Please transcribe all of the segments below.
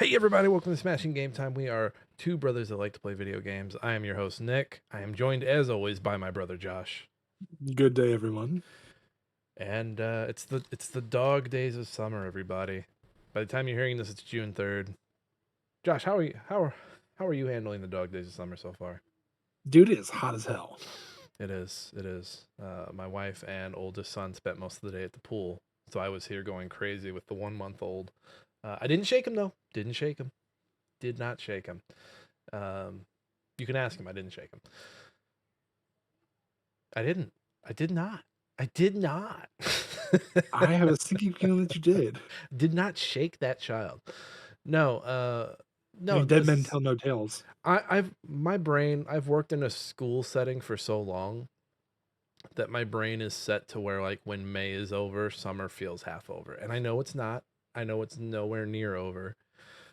Hey everybody, welcome to Smashing Game Time. We are two brothers that like to play video games. I am your host, Nick. I am joined as always by my brother Josh. Good day, everyone. And it's the dog days of summer, everybody. By the time you're hearing this, it's June 3rd. Josh, how are you handling the dog days of summer so far? Dude, it is hot as hell. It is. It is. My wife and oldest son spent most of the day at the pool, so I was here going crazy with the 1 month old. I didn't shake him though. Didn't shake him. Did not shake him. Um, you can ask him. I didn't shake him. I didn't. I did not. I did not. I have a sinking feeling that you did. Did not shake that child. No, I no, mean, dead men this tell no tales. I've my brain, I've worked in a school setting for so long that my brain is set to where like when May is over, summer feels half over. And I know it's not. I know it's nowhere near over,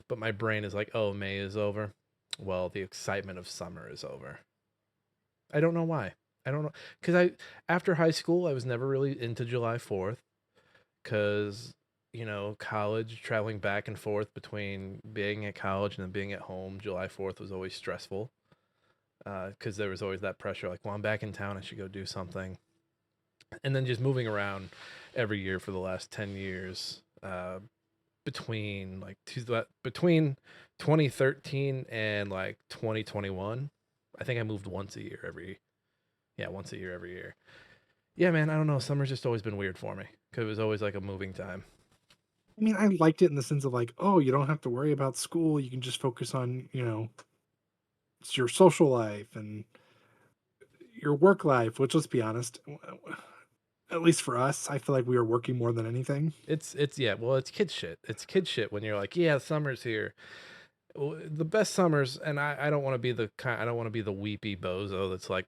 but my brain is like, "Oh, May is over. Well, the excitement of summer is over." I don't know why. I don't know because after high school I was never really into July 4th because college, traveling back and forth between being at college and then being at home. July 4th was always stressful because there was always that pressure like, well, I'm back in town, I should go do something. And then just moving around every year for the last 10 years, between between 2013 and like 2021, I think I moved once a year every yeah, once a year every year. Yeah, man, I don't know. Summer's just always been weird for me because it was always like a moving time. I mean, I liked it in the sense of like, oh, you don't have to worry about school. You can just focus on, it's your social life and your work life, which let's be honest, at least for us, I feel like we are working more than anything. It's yeah, well, it's kid shit. It's kid shit when you're like, yeah, summer's here. Well, the best summers, and I don't want to be I don't want to be the weepy bozo that's like,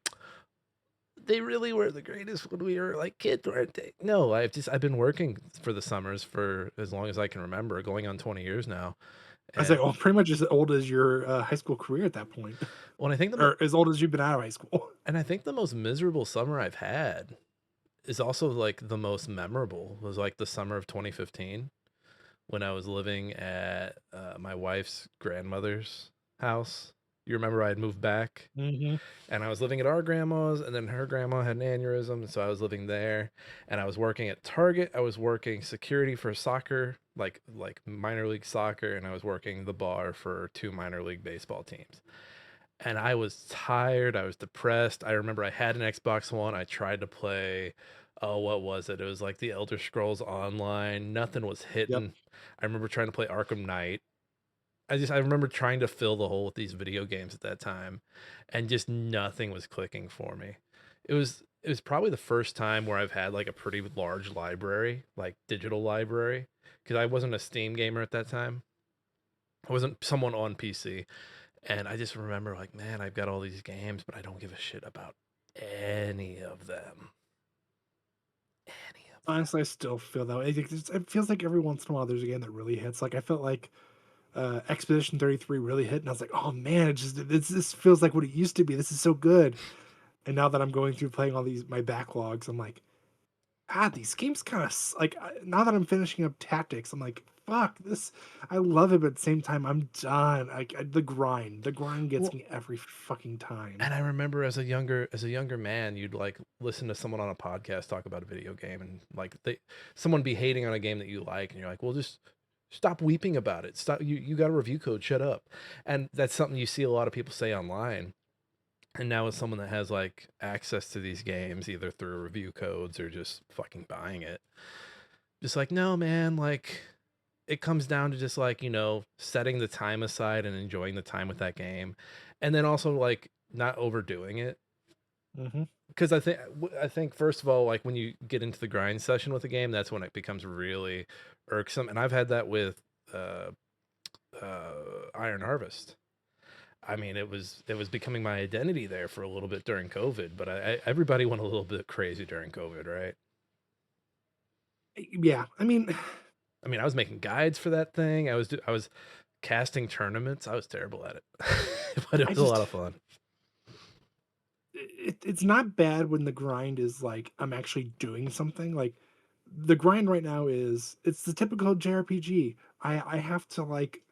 they really were the greatest when we were like kids, weren't they? No, I've been working for the summers for as long as I can remember, going on 20 years now. I was like, And oh, pretty much as old as your high school career at that point, when I think or as old as you've been out of high school. I think the most miserable summer I've had is also like the most memorable was like the summer of 2015 when I was living at my wife's grandmother's house. You remember I had moved back Hmm. and I was living at our grandma's, and then her grandma had an aneurysm, and so I was living there, and I was working at Target. I was working security for soccer, like minor league soccer, and I was working the bar for two minor league baseball teams. And I was tired. I was depressed. I remember I had an Xbox One. I tried to play. Oh, what was it? It was like the Elder Scrolls Online. Nothing was Yep. hitting. I remember trying to play Arkham Knight. I remember trying to fill the hole with these video games at that time, and just nothing was clicking for me. It was probably the first time where I've had like a pretty large library, like digital library, because I wasn't a Steam gamer at that time. I wasn't someone on PC, and I just remember like, man, I've got all these games, but I don't give a shit about any of them. Any of them. Honestly, I still feel that way. It feels like every once in a while there's a game that really hits. Like I felt like Expedition 33 really hit, and I was like, oh man, this feels like what it used to be. This is so good. And now that I'm going through playing all these my backlogs, I'm like, God, these games kind of like now that I'm finishing up Tactics, I'm like, fuck this. I love it, but at the same time, I'm done. The grind gets Well, me every fucking time. and I remember as a younger man, you'd like listen to someone on a podcast talk about a video game, and like someone be hating on a game that you like, and you're like, well, just stop weeping about it. Stop. You got a review code. Shut up. And that's something you see a lot of people say online. And now as someone that has like access to these games, either through review codes or just fucking buying it, just like, no, man, like it comes down to just like, setting the time aside and enjoying the time with that game. And then also like not overdoing it. Hmm. Because I think first of all, like when you get into the grind session with a game, that's when it becomes really irksome. And I've had that with uh, Iron Harvest. I mean, it was becoming my identity there for a little bit during COVID, but everybody went a little bit crazy during COVID, right? Yeah, I mean, I mean, I was making guides for that thing. I was casting tournaments. I was terrible at it, but it I was a lot just of fun. it's not bad when the grind is like I'm actually doing something. Like the grind right now is it's the typical JRPG. I have to like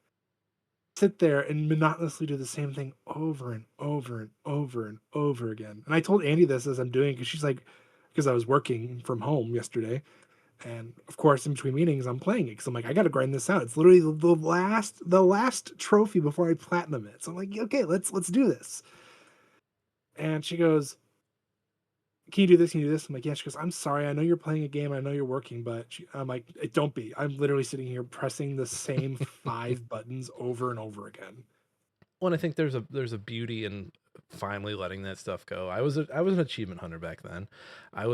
sit there and monotonously do the same thing over and over and over and over again. And I told Andy this as I'm doing because she's like, because I was working from home yesterday, and of course in between meetings I'm playing it because I'm like, I got to grind this out. It's literally the last trophy before I platinum it. So I'm like, okay, let's do this. And she goes, can you do this? Can you do this? I'm like, yeah. She goes, I'm sorry. I know you're playing a game. I know you're working, but I'm like, don't be. I'm literally sitting here pressing the same 5 buttons over and over again. Well, and I think there's a beauty in finally letting that stuff go. I was an achievement hunter back then. I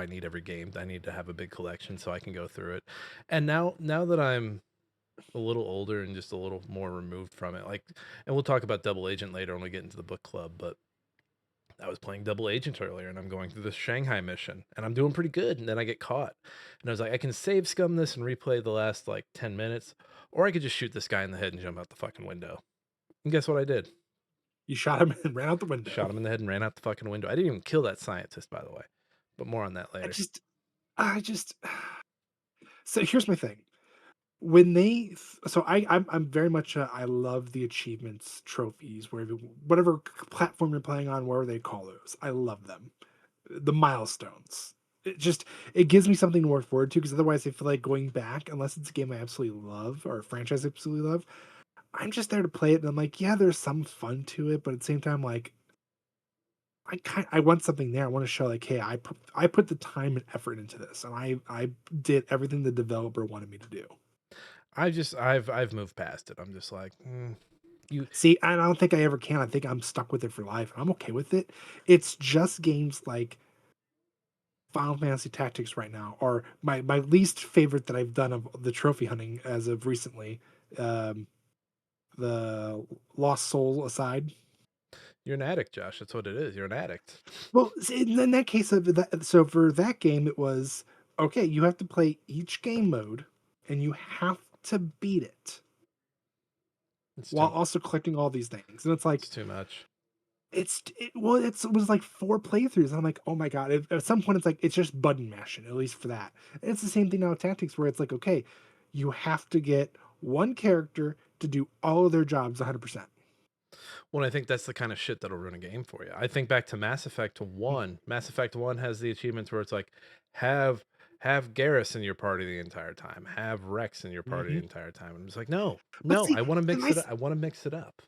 need every game. I need to have a big collection so I can go through it. And now that I'm a little older and just a little more removed from it, like, and we'll talk about Double Agent later when we get into the book club, but I was playing Double Agent earlier and I'm going through the Shanghai mission and I'm doing pretty good. And then I get caught. And I was like, I can save scum this and replay the last like 10 minutes, or I could just shoot this guy in the head and jump out the fucking window. And guess what I did? You shot him and ran out the Shot window. him in the head and ran out the fucking window. I didn't even kill that scientist, by the way. But more on that I later. just, I just. So here's my thing. When they, so I'm very much, I love the achievements, trophies, whatever platform you're playing on, wherever they call those. I love them. The milestones. It just, it gives me something to work forward to because otherwise I feel like going back, unless it's a game I absolutely love or a franchise I absolutely love, I'm just there to play it. And I'm like, yeah, there's some fun to it, but at the same time, like, I want something there. I want to show like, hey, I put the time and effort into this, and I did everything the developer wanted me to do. I've moved past it. I'm just like, you See, I don't think I ever can. I think I'm stuck with it for life. I'm okay with it. It's just games like Final Fantasy Tactics right now, or my least favorite that I've done of the trophy hunting as of recently, um, the Lost Soul aside. you're an addict, Josh. That's what it is. You're an addict. Well, see, in that case of that, so for that game, it was okay. You have to play each game mode, and you have to beat it It's while too also collecting all these things. And it's like it's too much. it was like 4 playthroughs. And I'm like, oh my god! At some point, it's like it's just button mashing. At least for that, and it's the same thing now with Tactics, where it's like, okay, you have to get one character to do all of their jobs 100%. Well, I think that's the kind of shit that'll ruin a game for you. I think back to Mass Effect 1. Mass Effect 1 has the achievements where it's like have have Garrus in your party the entire time. Have Rex in your party the Hmm. entire time. I'm just like, no, But no, see, I want to the mix it up. nice I want to mix it up.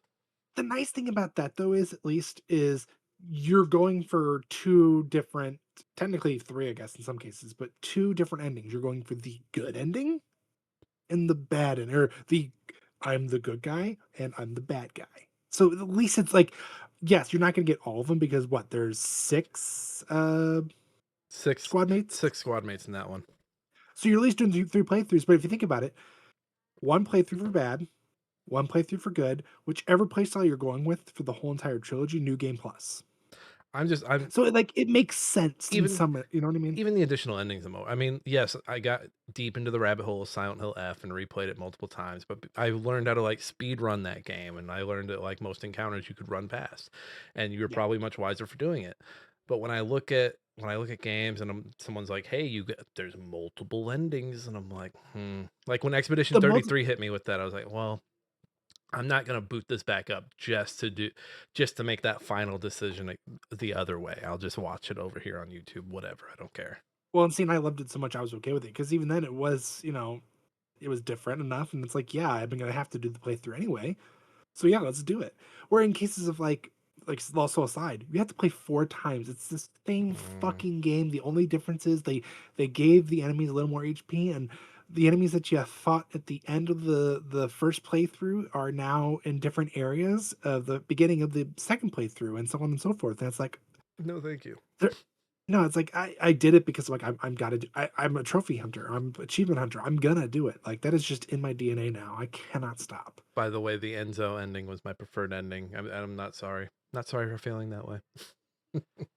the nice thing about that though is at least is you're going for two different, technically three I guess in some cases, but two different endings. You're going for the good ending and the bad end, or the I'm the good guy and I'm the bad guy. So at least it's like, yes, you're not going to get all of them because what, there's six Six squad mates. six squad mates in that one. So you're at least doing three playthroughs. But if you think about it, one playthrough for bad, one playthrough for good, whichever playstyle you're going with for the whole entire trilogy, new game plus. I'm So like it makes sense in even some, you know what I mean? even the additional endings I mean, yes, I got deep into the rabbit hole of Silent Hill F and replayed it multiple times, but I learned how to like speed run that game, and I learned that like most encounters you could run past, and you're Yeah. probably much wiser for doing it. But when I look at games and someone's like, "Hey, there's multiple endings," and I'm like, hmm. Like when Expedition The most 33 hit me with that, I was like, well, I'm not gonna boot this back up just to make that final decision the other way. I'll just watch it over here on YouTube, whatever. I don't care. well, and seeing I loved it so much, I was okay with it because even then it was, it was different enough, and it's like, yeah, I'm gonna have to do the playthrough anyway. So yeah, let's do it. Where in cases of like also aside, you have to play 4 times. It's the same Mm, fucking game. The only difference is they gave the enemies a little more HP, and the enemies that you fought at the end of the first playthrough are now in different areas of the beginning of the second playthrough, and so on and so forth. And it's like, no, thank you. there, no, it's like I did it because like I'm gotta do, I'm a trophy hunter. I'm achievement hunter. I'm gonna do it. Like that is just in my DNA now. I cannot stop. By the way, the Enzo ending was my preferred ending. I'm not sorry. Not sorry for feeling that way.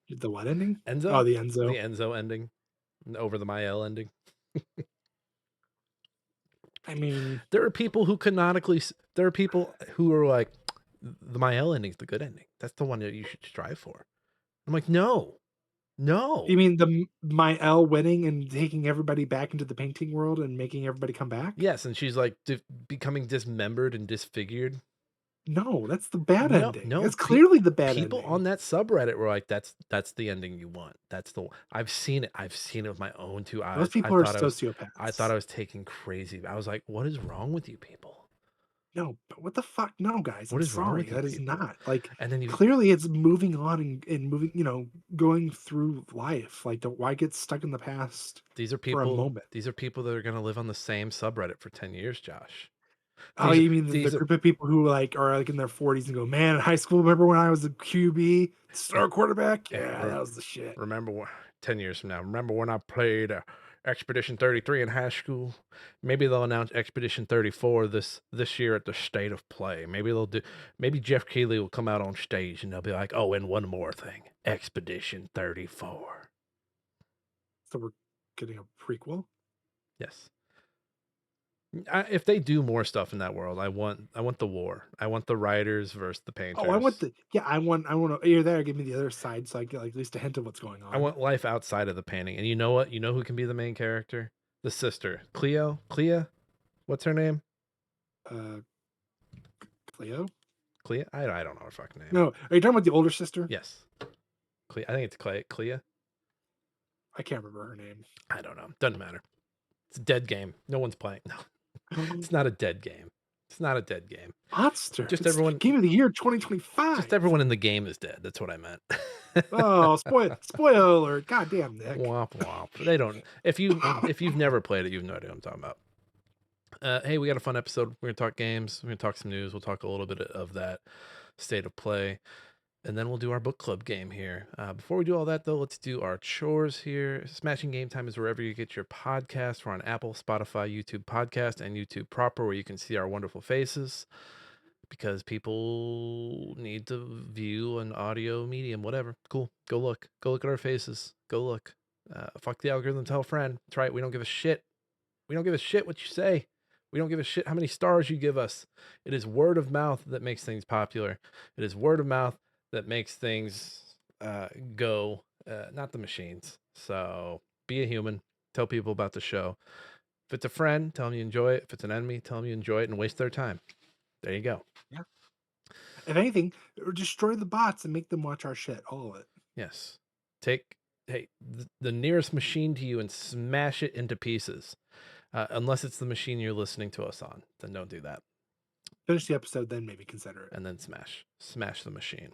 The what ending? Oh, Enzo, the the Enzo. Enzo ending over the Mael ending. I mean, There are people who there are people who are like, the Mael ending's the good ending. That's the one that you should strive for. I'm like, no, You No. mean my L winning and taking everybody back into the painting world and making everybody come back? Yes, and she's, like, becoming dismembered and disfigured. No, that's the bad No, ending. no, It's clearly the bad people ending. on that subreddit were like, "That's the ending you want. That's the one." I've seen it with my own 2 Those eyes. people are I thought sociopaths. I was taking crazy. I was like, "What is wrong with you people? No, but what the fuck? No, guys, What I'm is wrong sorry. with you That is people?" not like And then you clearly it's moving on and moving, going through life. Like, don't why get stuck in the past for a moment? these are people that are gonna live on the same subreddit for 10 years, Josh. Oh, These you mean the these are group of people who like are like in their 40s and go, man, in high school, remember when I was a QB eh, star quarterback? eh, Yeah, re that was the shit. remember when 10 years from now, remember when I played, Expedition 33 in high school? Maybe they'll announce Expedition 34 this year at the State of Play. Maybe Jeff Keighley will come out on stage and they'll be like, "Oh, and one more thing, Expedition 34." So we're getting a prequel. Yes. If they do more stuff in that world, I want the war. I want the writers versus the Oh, I want painters. the yeah, I want to you're there, give me the other side so I get like at least a hint of what's going I on. want life outside of the painting. And you know what? You know who can be the main character? The sister. Clea? What's her name? Uh Cleo? Clea? I don't know her fucking name. No, are you talking about the older sister? Yes. Clea. I think it's Clea. I can't remember her name. I don't know. Doesn't matter. It's a dead game. No one's playing. No, it's not a dead game. It's not a dead game. Monster. Just It's everyone game of the year just 2025. everyone in the game is dead. That's what I meant. Oh, spoiler alert. Goddamn, Nick. Womp womp. They don't if you've never played it, you have no idea what I'm talking about. Hey, we got a fun episode. We're gonna talk games. We're gonna talk some news. We'll talk a little bit of that state of play, and then we'll do our book club game here. Before we do all that, though, let's do our chores here. Smashing Game Time is wherever you get your podcast. We're on Apple, Spotify, YouTube Podcast, and YouTube proper, where you can see our wonderful faces because people need to view an audio medium. Whatever. Cool. Go look. Go look at our faces. Go look. Fuck the algorithm. Tell a friend. That's right. We don't give a shit. We don't give a shit what you say. We don't give a shit how many stars you give us. It is word of mouth that makes things popular. It is word of mouth that makes things go, not the machines. So be a human. Tell people about the show. If it's a friend, tell them you enjoy it. If it's an enemy, tell them you enjoy it and waste their time. There you go. Yeah. If anything, or destroy the bots and make them watch our shit. All of it. Yes. Take the nearest machine to you and smash it into pieces. Unless it's the machine you're listening to us on, then don't do that. Finish the episode, then maybe consider it. And then smash the machine.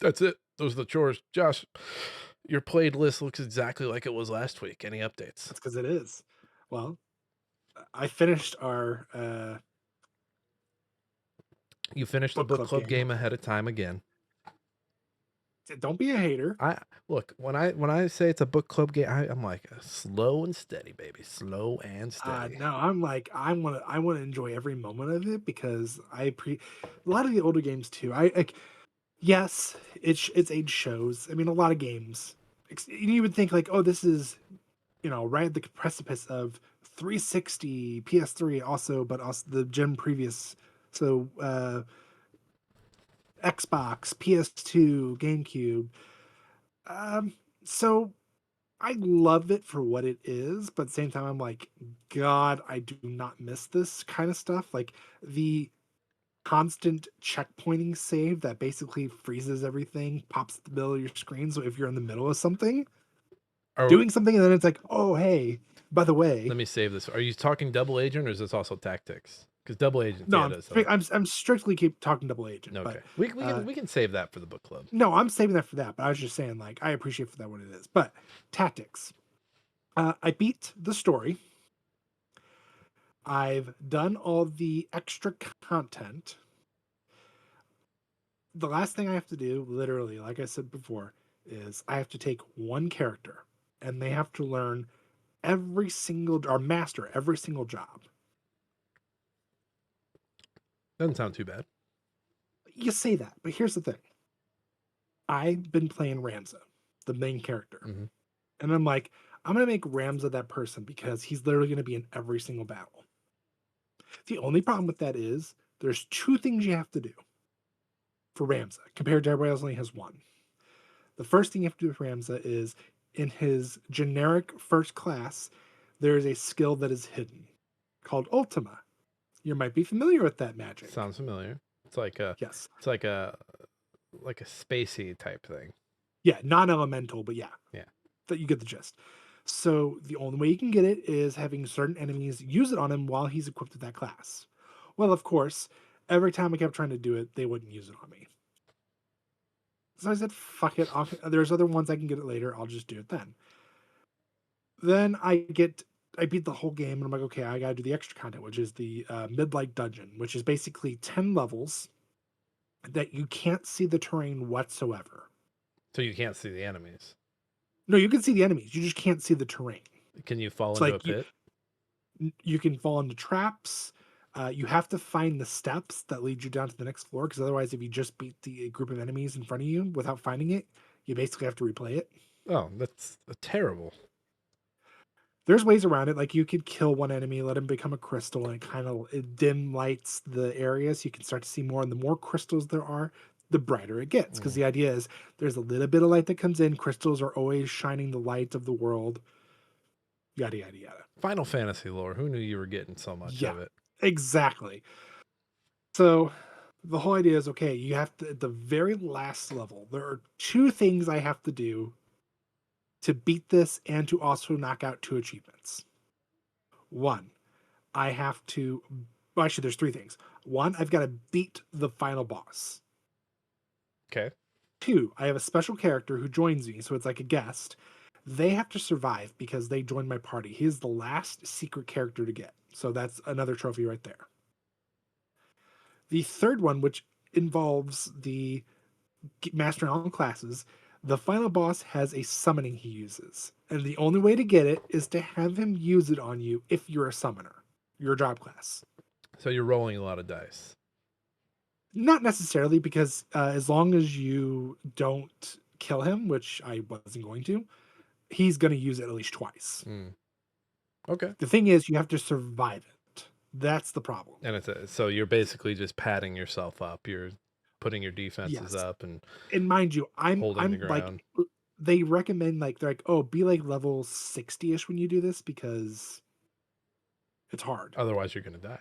That's it. Those are the chores. Josh, your played list looks exactly like it was last week. Any updates? That's because it is. Well, I finished our You finished the book book club club game. game ahead of time again. Don't be a hater. I look when I say it's a book club game, I'm like slow and steady, baby, slow and steady. No, I'm like I want to enjoy every moment of it because a lot of the older games too. I like yes, its age shows. I mean, a lot of games. You would think like, oh, this is right at the precipice of 360, PS3, also, but also the gen previous. So Xbox, PS2, GameCube. Um, so I love it for what it is, but at the same time, I'm like, God, I do not miss this kind of stuff. Like the constant checkpointing save that basically freezes everything, pops the middle of your screen. So if you're in the middle of something, Are doing something, and then it's like, oh, hey, by the way, let me save this. Are you talking double agent or is this also tactics? Because double agent, no, yeah, I'm that's I'm strictly keep talking double agent, but okay. We can save that for the book club. no, I'm saving that for that. But I was just saying, like, I appreciate for that what it is. But tactics, I beat the story. I've done all the extra content. The last thing I have to do, literally, like I said before, is I have to take one character and they have to learn every single or master every single job. Doesn't sound too bad. You say that, but here's the thing. I've been playing Ramza, the main character. Hmm. And I'm like, I'm going to make Ramza that person because he's literally going to be in every single battle. The only problem with that is there's two things you have to do for Ramza compared to everybody else only has one. The first thing you have to do with Ramza is in his generic first class, there is a skill that is hidden called Ultima. You might be familiar with that magic. Sounds familiar. It's like a, Yes. it's like a spacey type thing. Yeah, non-elemental, but yeah, Yeah. that you get the gist. So the only way you can get it is having certain enemies use it on him while he's equipped with that class. Well, of course, every time I kept trying to do it, they wouldn't use it on me. So I said, fuck it. There's other ones I can get it later. I'll just do it then. Then I beat the whole game and I'm like, okay, I gotta do the extra content, which is the Midlight Dungeon, which is basically 10 levels that you can't see the terrain whatsoever. So you can't see the enemies. No, you can see the enemies. You just can't see the terrain. Can you fall It's into a like pit? you can fall into traps. You have to find the steps that lead you down to the next floor because otherwise, if you just beat the group of enemies in front of you without finding it, you basically have to replay it. Oh, that's terrible. There's ways around it. Like you could kill one enemy, let him become a crystal, and it dim lights the area so you can start to see more. And the more crystals there are, the brighter it gets. Because Mm. the idea is there's a little bit of light that comes in. Crystals are always shining the light of the world. Yada yada yada. Final Fantasy lore. Who knew you were getting so much Yeah, of it? exactly. So the whole idea is okay, you have to, at the very last level, there are two things I have to do to beat this and to also knock out two achievements. One, I have to, well, actually, there's three things. One, I've got to beat the final boss. Okay. Two, I have a special character who joins me, so it's like a guest. They have to survive because they joined my party. He is the last secret character to get. So that's another trophy right there. The third one, which involves the mastering all classes, the final boss has a summoning he uses. And the only way to get it is to have him use it on you if you're a summoner, your job class. So you're rolling a lot of dice. Not necessarily, because as long as you don't kill him, which I wasn't going to, he's going to use it at least twice. Mm. Okay. The thing is, you have to survive it. That's the problem. And so you're basically just padding yourself up. You're putting your defenses Yes. up and And mind you, holding the I'm like, ground. they recommend like they're like, oh, be like level 60-ish when you do this because it's hard. Otherwise, you're going to die.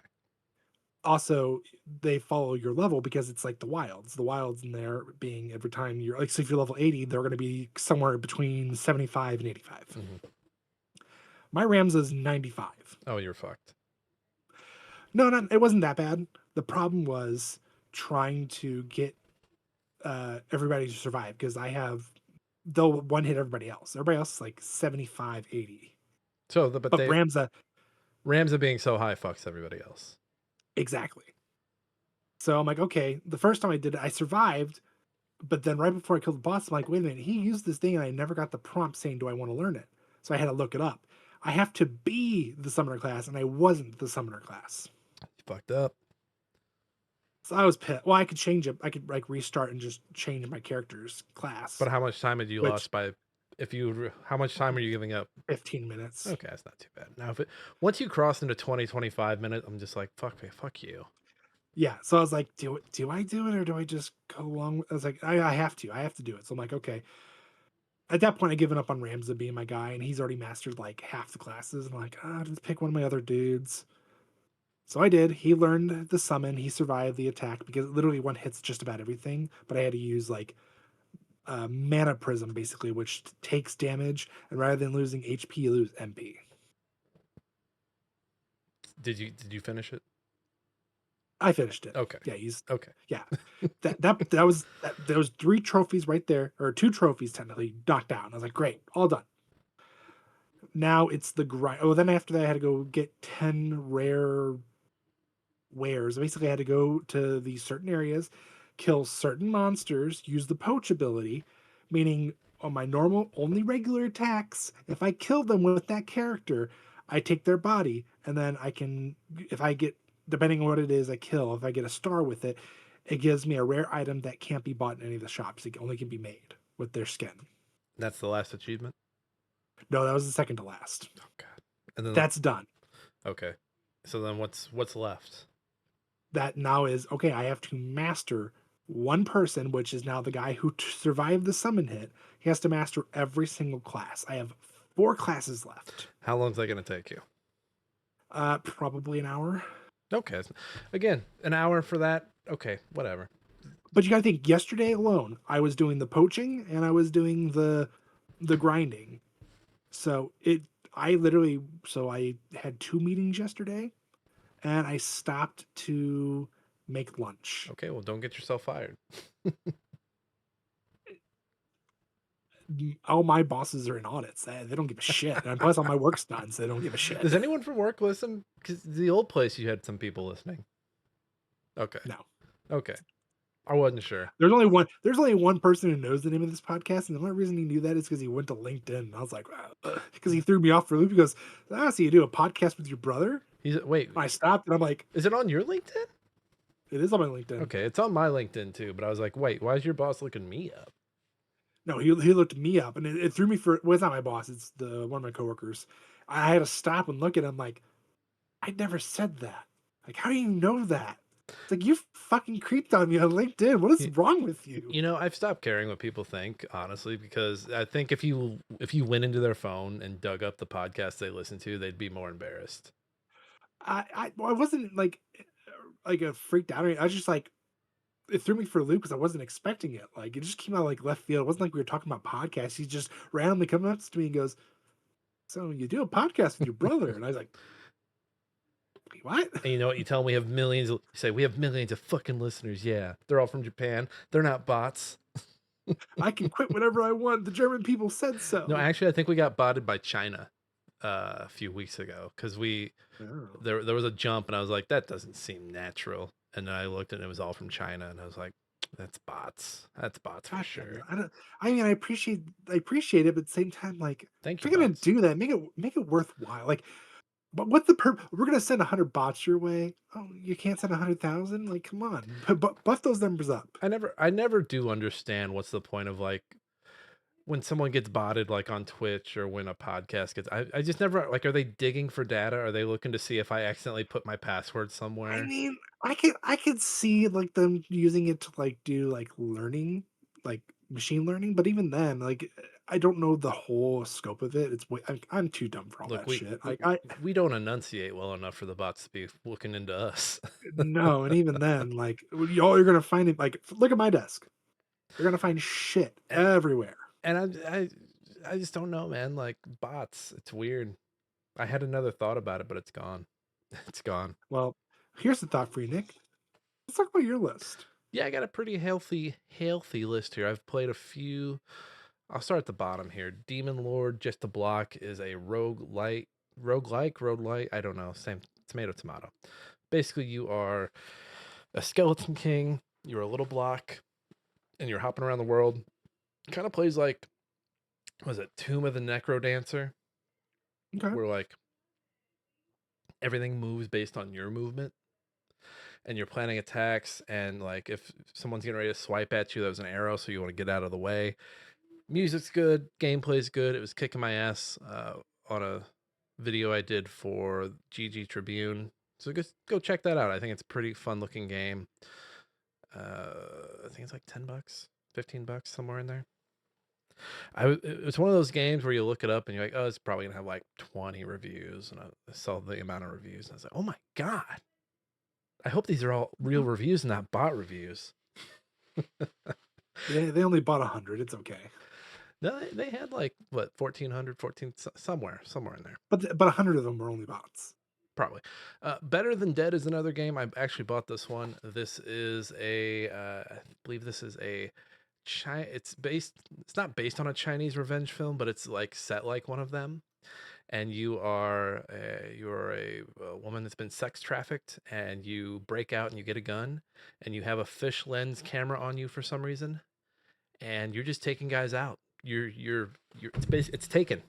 Also, they follow your level because it's like the wilds. The wilds in there being every time you're like, so if you're level 80, they're going to be somewhere between 75 and 85. Mm-hmm. My Ramza's 95. Oh, you're fucked. No, it wasn't that bad. The problem was trying to get everybody to survive because they'll one hit everybody else. Everybody else is like 75, 80. So, But Ramza being so high fucks everybody else. exactly. So I'm like, okay, the first time I did it, I survived. But then right before I killed the boss, I'm like, wait a minute, he used this thing and I never got the prompt saying, do I want to learn it? So I had to look it up. I have to be the summoner class, and I wasn't the summoner class. You fucked up. So I was pissed. Well, I could change it. I could like restart and just change my character's class. But how much time had you Which lost by? How much time are you giving up? 15 minutes. Okay, that's not too bad. Now, once you cross into 20, 25 minutes, I'm just like, fuck you. Yeah. So I was like, do I do it or do I just go along? I was like, I have to do it. So I'm like, okay. At that point, I given up on Ramza being my guy, and he's already mastered like half the classes. I'm like, just pick one of my other dudes. So I did. He learned the summon. He survived the attack because literally one hits just about everything. But I had to use like mana prism basically, which takes damage, and rather than losing HP, you lose MP. Did you finish it? I finished it. Okay. Yeah, Okay. yeah. There was 3 trophies right there, or 2 trophies technically knocked down. I was like, great, all done. Now it's the grind. Oh, then after that, I had to go get 10 rare wares. Basically, I had to go to these certain areas, kill certain monsters, use the poach ability, meaning on my normal, only regular attacks, if I kill them with that character, I take their body, and then I can, if I get, depending on what it is I kill, if I get a star with it, it gives me a rare item that can't be bought in any of the shops. It only can be made with their skin. That's the last achievement. No, that was the second to last. Oh god. And then That's done. okay. So then what's left? That now is okay. I have to master One person, which is now the guy who survived the summon hit, he has to master every single class. I have 4 classes left. How long is that going to take you? Probably an hour. Okay. Again, an hour for that. Okay, whatever. But you gotta think, yesterday alone, I was doing the poaching and I was doing the grinding. So I had 2 meetings yesterday, and I stopped to make lunch. Okay, well, don't get yourself fired. All my bosses are in audits. They don't give a shit, and plus all my work's done, so they don't give a shit. Does anyone from work listen? Because the old place you had some people listening. Okay. No. Okay. I wasn't sure. There's only one person who knows the name of this podcast, and the only reason he knew that is because he went to LinkedIn. And I was like, wow, because he threw me off for a loop. He goes, so you do a podcast with your brother? Wait, And I stopped, and I'm like, is it on your LinkedIn? it is on my LinkedIn. Okay, it's on my LinkedIn too, but I was like, wait, why is your boss looking me up? No, he looked me up, and it threw me for. Well, it's not my boss. It's one of my coworkers. I had to stop and look at him like, I never said that. Like, how do you know that? It's like, you fucking creeped on me on LinkedIn. What is wrong with you? You know, I've stopped caring what people think, honestly, because I think if you went into their phone and dug up the podcast they listen to, they'd be more embarrassed. I wasn't like a freaked out. I was just like, it threw me for a loop because I wasn't expecting it. Like, it just came out like left field. It wasn't like we were talking about podcasts. He just randomly comes up to me and goes, "So you do a podcast with your brother?" And I was like, "Wait, what?" And you know what? You tell them we have millions. You say we have millions of fucking listeners. Yeah, they're all from Japan. They're not bots. I can quit whenever I want. The German people said No, so. actually, I think we got botted by China a few weeks ago because Oh. there was a jump, and I was like, that doesn't seem natural. And then I looked, and it was all from China, and I was like, that's bots. That's bots for God damn it. sure. I don't. I mean, I appreciate it, but at the same time, like, Thank if you, you're gonna bots. do that, make it worthwhile. Like, but what's the purpose? We're gonna send 100 bots your way. Oh, you can't send 100,000. Like, come on, buff those numbers up. I never do understand what's the point of like when someone gets botted like on Twitch or when a podcast gets I just never like are they digging for data? Are they looking to see if I accidentally put my password I somewhere? mean, I could see like them using it to like do like learning, like machine learning. But even then, like, I don't know the whole scope of it. I'm too dumb for all Look, that shit. Like, I we don't enunciate well enough for the bots to be looking into us. no, and even then, like, y'all are gonna find it. Like, look at my desk. You're gonna find shit and everywhere. I just don't know, man. Like bots, it's weird. I had another thought about it, but it's gone. It's gone. Well, here's the thought for you, Nick. Let's talk about your list. Yeah, I got a pretty healthy list here. I've played a few. I'll start at the bottom here. Demon Lord Just to Block is a roguelite. I don't know. Same tomato. Basically, you are a skeleton king. You're a little block, and you're hopping around the world. Kind of plays like, was it Tomb of the Necro Dancer, Okay. where like everything moves based on your movement, and you're planning attacks. And like if someone's getting ready to swipe at you, there's an arrow, so you want to get out of the way. Music's good, gameplay's good. It was kicking my ass on a video I did for GG Tribune. So go check that out. I think it's a pretty fun looking game. I think it's like $10, $15, somewhere in there. It's one of those games where you look it up and you're like, oh, it's probably gonna have like 20 reviews, and I saw the amount of reviews, and I was like, oh my god, I hope these are all real reviews, not bot reviews. They only bought 100. It's okay. No, they had like what 1,400, 14 somewhere in there. But 100 of them were only bots. Probably. Better Than Dead is another game. I actually bought this one. This is I believe this is a it's not based on a Chinese revenge film, but it's like set like one of them. And you're a woman that's been sex trafficked, and you break out and you get a gun, and you have a fish lens camera on you for some reason, and you're just taking guys out. It's taken,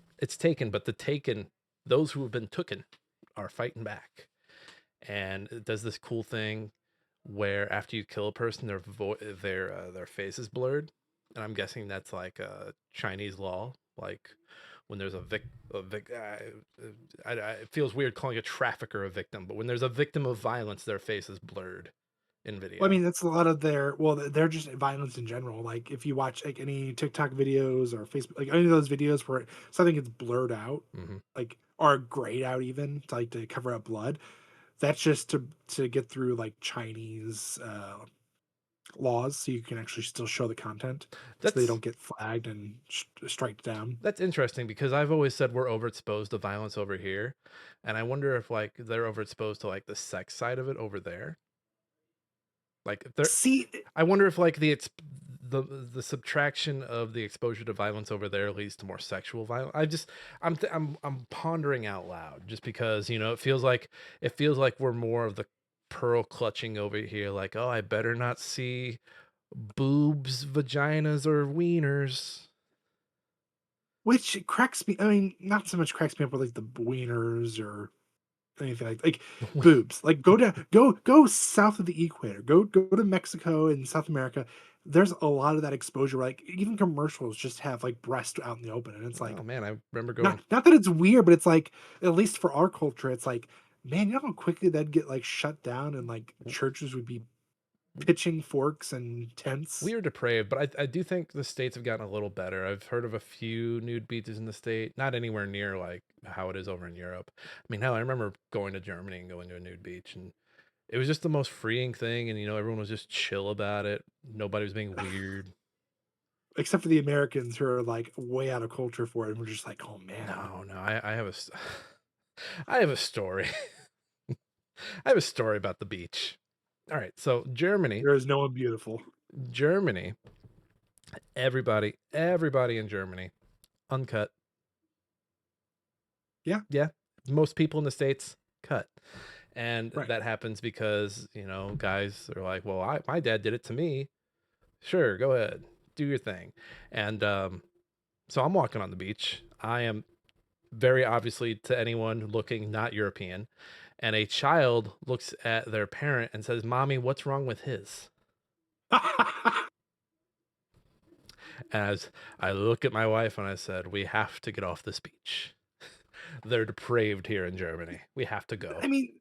but the taken, those who have been taken are fighting back. And it does this cool thing where after you kill a person, their face is blurred, and I'm guessing that's like a Chinese law. Like when there's it feels weird calling a trafficker a victim, but when there's a victim of violence, their face is blurred, in Well, I video. mean, that's a lot of their they're just violence in general. Like, if you watch, like, any TikTok videos or Facebook, like, any of those videos where something gets blurred out, Hmm. like, or grayed out even to cover up blood, that's just to get through, like, Chinese, laws, so you can actually still show the content, so they That's don't get flagged and striked down. that's interesting because I've always said we're overexposed to violence over here, and I wonder if like they're overexposed to like the sex side of it over there. Like they're See, I wonder if like the subtraction of the exposure to violence over there leads to more sexual violence. I'm pondering out loud just because, it feels like we're more of the pearl clutching over here like, "Oh, I better not see boobs, vaginas or wieners." which cracks me, I mean, not so much cracks me up with, like, the wieners or anything like boobs. Like, go south of the equator. Go to Mexico and South America. There's a lot of that exposure. Like, even commercials just have like breast out in the open, and it's Oh like man, I remember not going. not that it's weird, but it's like, at least for our culture, it's like, man, you know how quickly that'd get like shut down, and like churches would be pitching forks and tents. We are depraved, but I do think the states have gotten a little better. I've heard of a few nude beaches in the state, not anywhere near like how it is over in Europe. I mean, hell, I remember going to Germany and going to a nude beach, and it was just the most freeing thing. And everyone was just chill about it. Nobody was being weird. Except for the Americans who are like way out of culture for it, and we're just like, oh man, No, no, I have I have a story. I have a story about the beach. All right, so Germany, there is no one beautiful. Germany, everybody in Germany, uncut. Yeah, Yeah, most people in the states cut. And right. that happens because, guys are like, well, my dad did it to me. Sure, go ahead, do your thing. And so I'm walking on the beach. I am very obviously to anyone looking not European. And a child looks at their parent and says, "Mommy, what's wrong with his?" As I look at my wife and I said, "We have to get off this beach. They're depraved here in Germany. We have to go." I mean,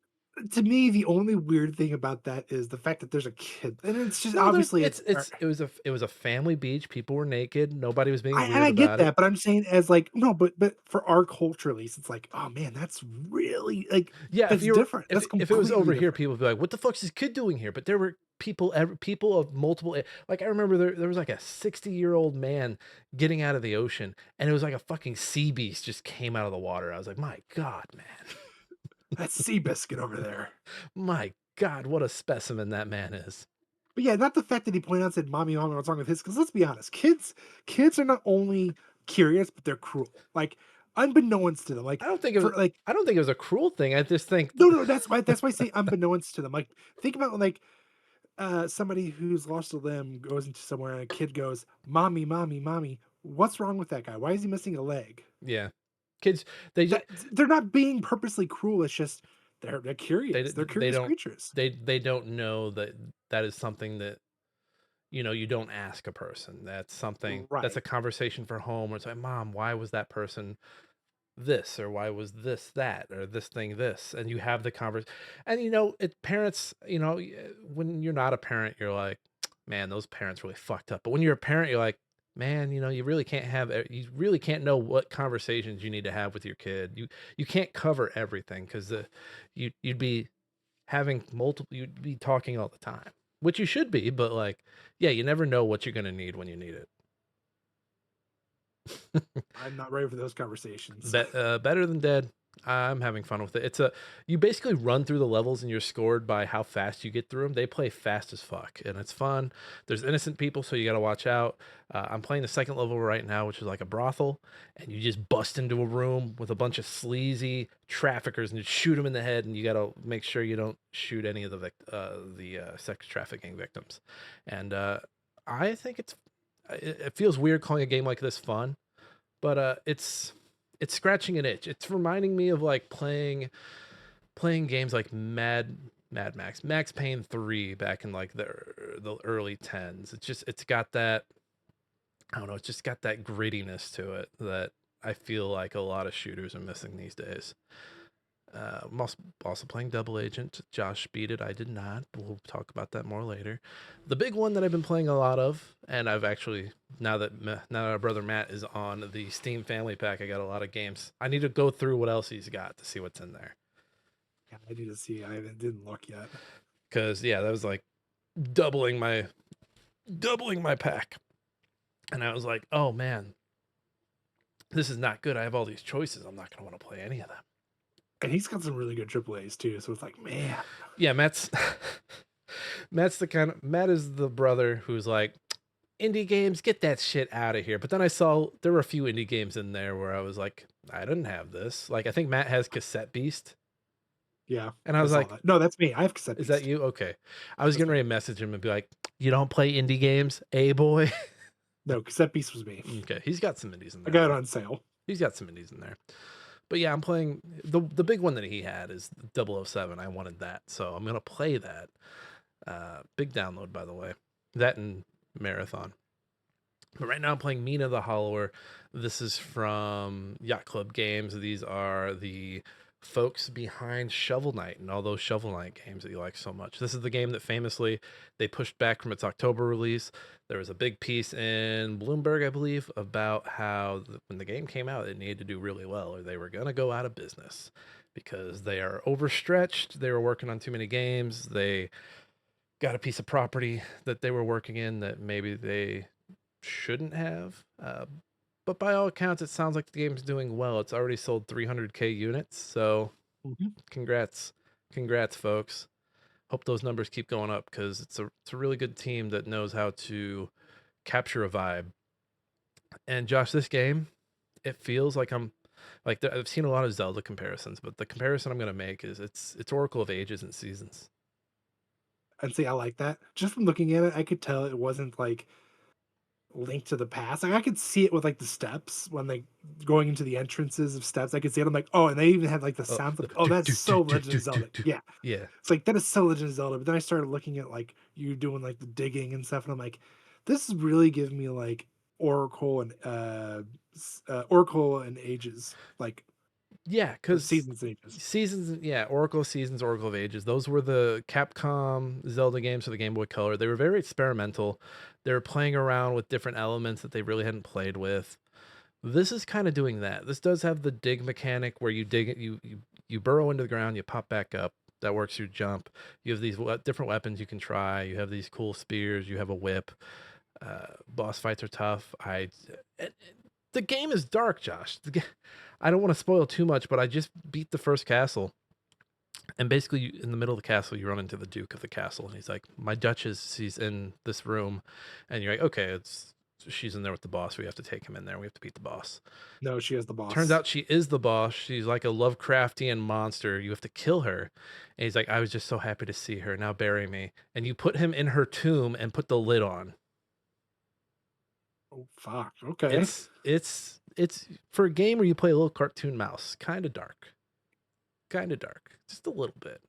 to me, the only weird thing about that is the fact that there's a kid, and it's just Well, obviously it was a family beach. People were naked. Nobody was being and weird I get about it. that, but I'm saying as like no, but for our culture at least, it's like, oh man, that's really like Yeah, if that's you were different. if That's if it was completely over here, different. people would be like, "What the fuck's this kid doing here?" But there were people of multiple like I remember there was like a 60-year-old man getting out of the ocean, and it was like a fucking sea beast just came out of the water. I was like, "My God, man. That's Seabiscuit over there. My God, what a specimen that man is." But yeah, not the fact that he pointed out and said, mommy, what's wrong with his? Because let's be honest, kids are not only curious, but they're cruel. Like, unbeknownst to them, like I don't think it was for like I don't think it was a cruel thing. I just think no, that's why I say unbeknownst to them. Like, think about like somebody who's lost a limb goes into somewhere and a kid goes, "Mommy, mommy, mommy, what's wrong with that guy? Why is he missing a leg?" yeah. Kids, they just That they're not being purposely cruel. It's just they're they curious. d They're they curious don't creatures. they don't know that that is something that you don't ask a person. That's a Right. conversation for home where it's like, "Mom, why was that person this? Or why was this that? Or this thing this?" And you have the convers and parents, when you're not a parent, you're like, "Man, those parents really fucked up." But when you're a parent, you're like, "Man, you really can't know what conversations you need to have with your kid. You can't cover everything because you'd be you'd be talking all the time, which you should be, but like, yeah, you never know what you're gonna need when you need it. I'm not ready for those conversations. Better than dead. I'm having fun with it. You basically run through the levels and you're scored by how fast you get through them. They play fast as fuck and it's fun. There's innocent people, so you got to watch out. I'm playing the second level right now, which is like a brothel, and you just bust into a room with a bunch of sleazy traffickers and you shoot them in the head, and you got to make sure you don't shoot any of the sex trafficking victims. And I think it feels weird calling a game like this fun, but it's scratching an itch. It's reminding me of like playing games like Mad Max, Max Payne 3 back in like the early 10s. It's got that, I don't know, it's just got that grittiness to it that I feel like a lot of shooters are missing these days. I'm also playing Double Agent. Josh beat it. I did not. We'll talk about that more later. The big one that I've been playing a lot of, and I've actually now that our brother Matt is on the Steam Family Pack, I got a lot of games. I need to go through what else he's got to see what's in there. Yeah, I need to see. I didn't look yet. Because yeah, that was like doubling my pack, and I was like, oh man, this is not good. I have all these choices. I'm not gonna want to play any of them. And he's got some really good triple A's too. So it's like, man, Yeah, Matt's Matt is the brother who's like, indie games, get that shit out of here. But then I saw there were a few indie games in there where I was like, I didn't have this. Like I think Matt has Cassette Beast, yeah, and I I was saw like, that. No, that's me. I have cassette is that beast. you? Okay. I was That's getting me. ready to message him and be like, you don't play indie games, eh, boy? No, cassette beast was me. Okay, he's got some indies in I there got it though. on sale. He's got some indies in there. But yeah, I'm playing the big one that he had is 007. I wanted that, so I'm gonna play that. Big download, by the way. That and Marathon. But right now I'm playing Mina the Hollower. This is from Yacht Club Games. These are the folks behind Shovel Knight and all those Shovel Knight games that you like so much. This is the game that famously they pushed back from its October release. There was a big piece in Bloomberg, I believe, about how when the game came out, it needed to do really well or they were going to go out of business because they are overstretched. They were working on too many games. They got a piece of property that they were working in that maybe they shouldn't have. But by all accounts, it sounds like the game's doing well. It's already sold 300K units. So Mhm. congrats, folks. Hope those numbers keep going up because it's a really good team that knows how to capture a vibe. And Josh, this game, it feels like I'm like I've seen a lot of Zelda comparisons, but the comparison I'm gonna make is it's Oracle of Ages and Seasons. And see, I like that. Just from looking at it, I could tell it wasn't like Link to the Past. Like I could see it with like the steps when they going into the entrances of steps. I could see it. I'm like, oh, and they even had like the Oh, sounds. the Like, oh, do, that's do, do, so do, Legend do, of do, Zelda. do. Yeah, Yeah. it's like that is so Legend of Zelda. But then I started looking at like you doing like the digging and stuff, and I'm like, this is really giving me like Oracle and Oracle and Ages, like Yeah, or because Seasons and Ages. Seasons, yeah, Oracle of Seasons, Oracle of Ages. Those were the Capcom Zelda games for the Game Boy Color. They were very experimental. They were playing around with different elements that they really hadn't played with. This is kind of doing that. This does have the dig mechanic where you dig it, you burrow into the ground, you pop back up. That works your jump. You have these different weapons you can try. You have these cool spears. You have a whip. Boss fights are tough. The game is dark, Josh. I don't want to spoil too much, but I just beat the first castle, and basically in the middle of the castle, you run into the Duke of the castle, and he's like, "My Duchess, she's in this room," and you're like, "Okay, it's she's in there with the boss. We have to take him in there. We have to beat the boss." No, she has the Turns boss. out she is the boss. She's like a Lovecraftian monster. You have to kill her. And he's like, I was just so happy to see her. Now bury me. And you put him in her tomb and put the lid on. Oh fuck. Okay. It's for a game where you play a little cartoon mouse, kind of dark. Kind of dark. Just a little bit.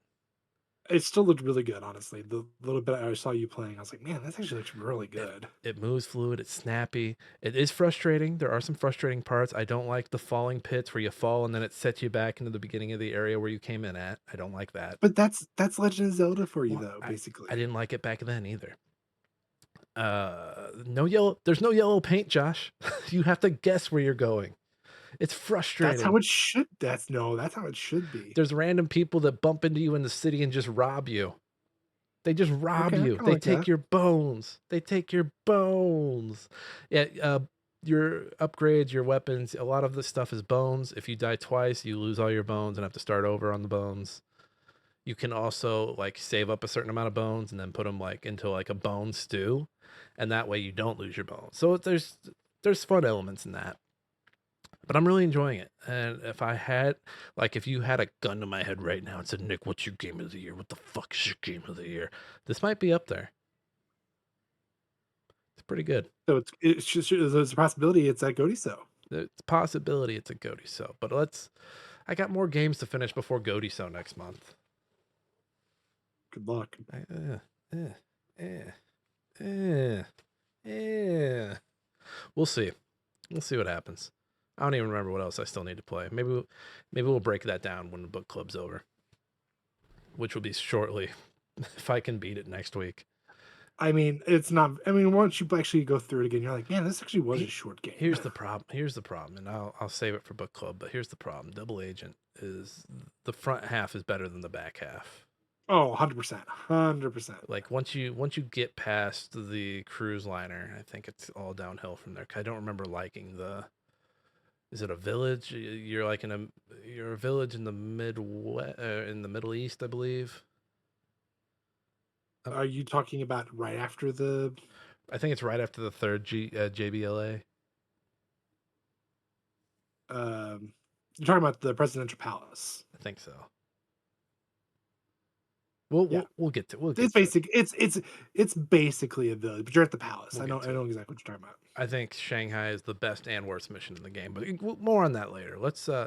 It still looked really good, honestly. The little bit I saw you playing, I was like, man, this actually looks really It good. it moves fluid, it's snappy. It is frustrating. There are some frustrating parts. I don't like the falling pits where you fall and then it sets you back into the beginning of the area where you came in at. I don't like that. But that's Legend of Zelda for you Well, though, I basically. didn't like it back then either. No yellow. There's no yellow paint, Josh. You have to guess where you're going. It's That's how frustrating. it should that's no, that's how it should be. There's random people that bump into you in the city and just rob you. They just rob Okay, I you. kinda They like take that. your bones. They take your bones. Yeah, your upgrades, your weapons, a lot of the stuff is bones. If you die twice, you lose all your bones and have to start over on the bones. You can also like save up a certain amount of bones and then put them like into like a bone stew, and that way you don't lose your bones. So there's fun elements in that. But I'm really enjoying it. And if I had like if you had a gun to my head right now and said, "Nick, what's your game of the year? What the fuck is your game of the year?" This might be up there. It's pretty good. So it's just there's a possibility it's at Godiso. It's a possibility it's a Goaty So, but I got more games to finish before Goaty So next month. Good luck. I, eh, eh, eh, eh. We'll see. We'll see what happens. I don't even remember what else I still need to play. Maybe we'll break that down when the book club's over, which will be shortly, if I can beat it next week. I mean, it's not. I mean, once you actually go through it again, you're like, man, this actually was a He, short game. here's the problem. Here's the problem, and I'll save it for book club. But here's the problem: Double Agent is the front half is better than the back half. Oh, 100%. 100%. Like once you get past the cruise liner, I think it's all downhill from there. 'Cause I don't remember liking the. Is it a village? You're a village in the Midwest, in the Middle East, I believe. Are you talking about right after the I think it's right after the third JBLA. you're talking about the presidential palace? I think so. We'll Yeah. we'll, we'll get to we'll It's get to it. basic. It's basically a village, but you're at the palace. We'll I get know. I to it. know exactly what you're talking about. I think Shanghai is the best and worst mission in the game, but more on that later. Let's Yeah.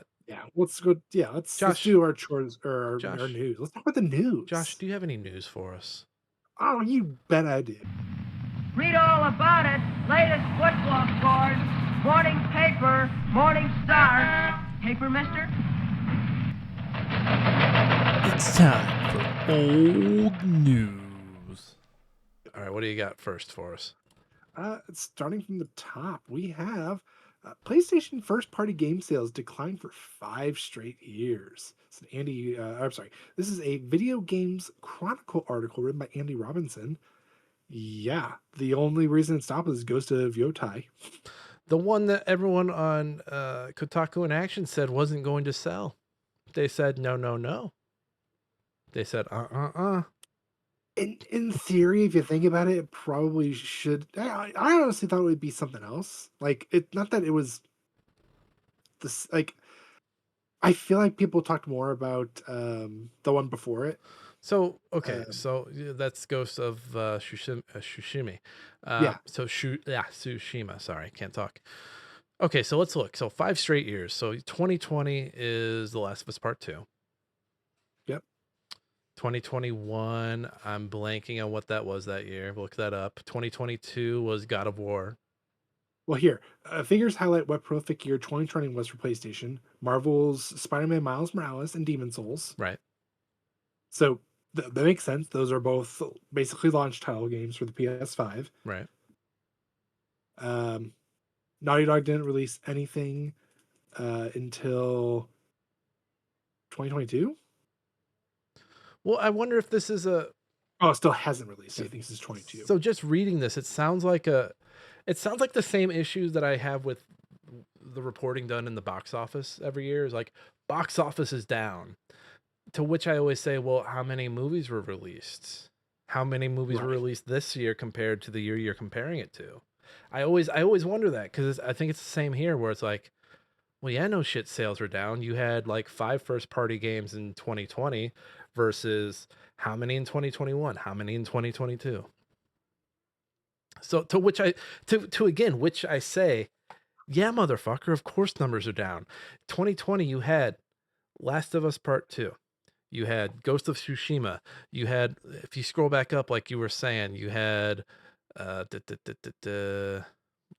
Let's go. Yeah. Let's Josh, do our chores or our Josh, news. Let's talk about the Josh, news. do you have any news for us? Oh, you bet I do. Read all about it. Latest football scores. Morning paper. Morning star. Paper, mister? It's time for old news. All right, what do you got first for us? Starting from the top, we have PlayStation first-party game sales declined for 5 straight years. It's an Andy. I'm sorry. This is a Video Games Chronicle article written by Andy Robinson. Yeah, the only reason it stopped is Ghost of Yotai. The one that everyone on Kotaku and Action said wasn't going to sell. They said no, no, no. They said In theory, if you think about it, it probably should. I honestly thought it would be something else. Like it, not that it was this. Like I feel like people talked more about the one before it. So okay, Um, so yeah, that's Ghost of Tsushima. yeah, Tsushima. Sorry, can't talk. Okay, so let's look. So 5 straight years. So 2020 is The Last of Us Part Two. yep. 2021, I'm blanking on what that was that year. Look that up. 2022 was God of War. Well, here, figures highlight what prolific year 2020 was for PlayStation. Marvel's Spider-Man Miles Morales and Demon Souls. Right, So that makes sense. Those are both basically launch title games for the PS5. right. Um, Naughty Dog didn't release anything until 2022. Well, I wonder if this is a. Oh, it still hasn't released anything since 22. So just reading this, it sounds like the same issues that I have with the reporting done in the box office every year. Is like box office is down. To which I always say, well, how many movies were released? How many movies were Right. released this year compared to the year you're comparing it to? I always wonder that because I think it's the same here where it's like, well, yeah, no shit, sales were down. You had like 5 first party games in 2020 versus how many in 2021? How many in 2022? So to again, which I say, yeah, motherfucker, of course numbers are down. 2020, you had Last of Us Part 2. You had Ghost of Tsushima. You had, if you scroll back up, like you were saying, you had, uh, duh, duh, duh, duh, duh,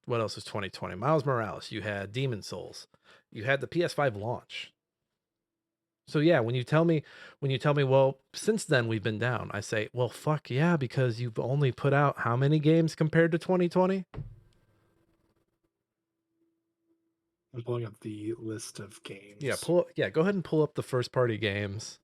what else was 2020? Miles Morales. You had Demon Souls. You had the PS5 launch. So yeah, when you tell me, well, since then we've been down, I say, well, fuck yeah, because you've only put out how many games compared to 2020? I'm pulling up the list of Yeah, games. go ahead and pull up the first party games.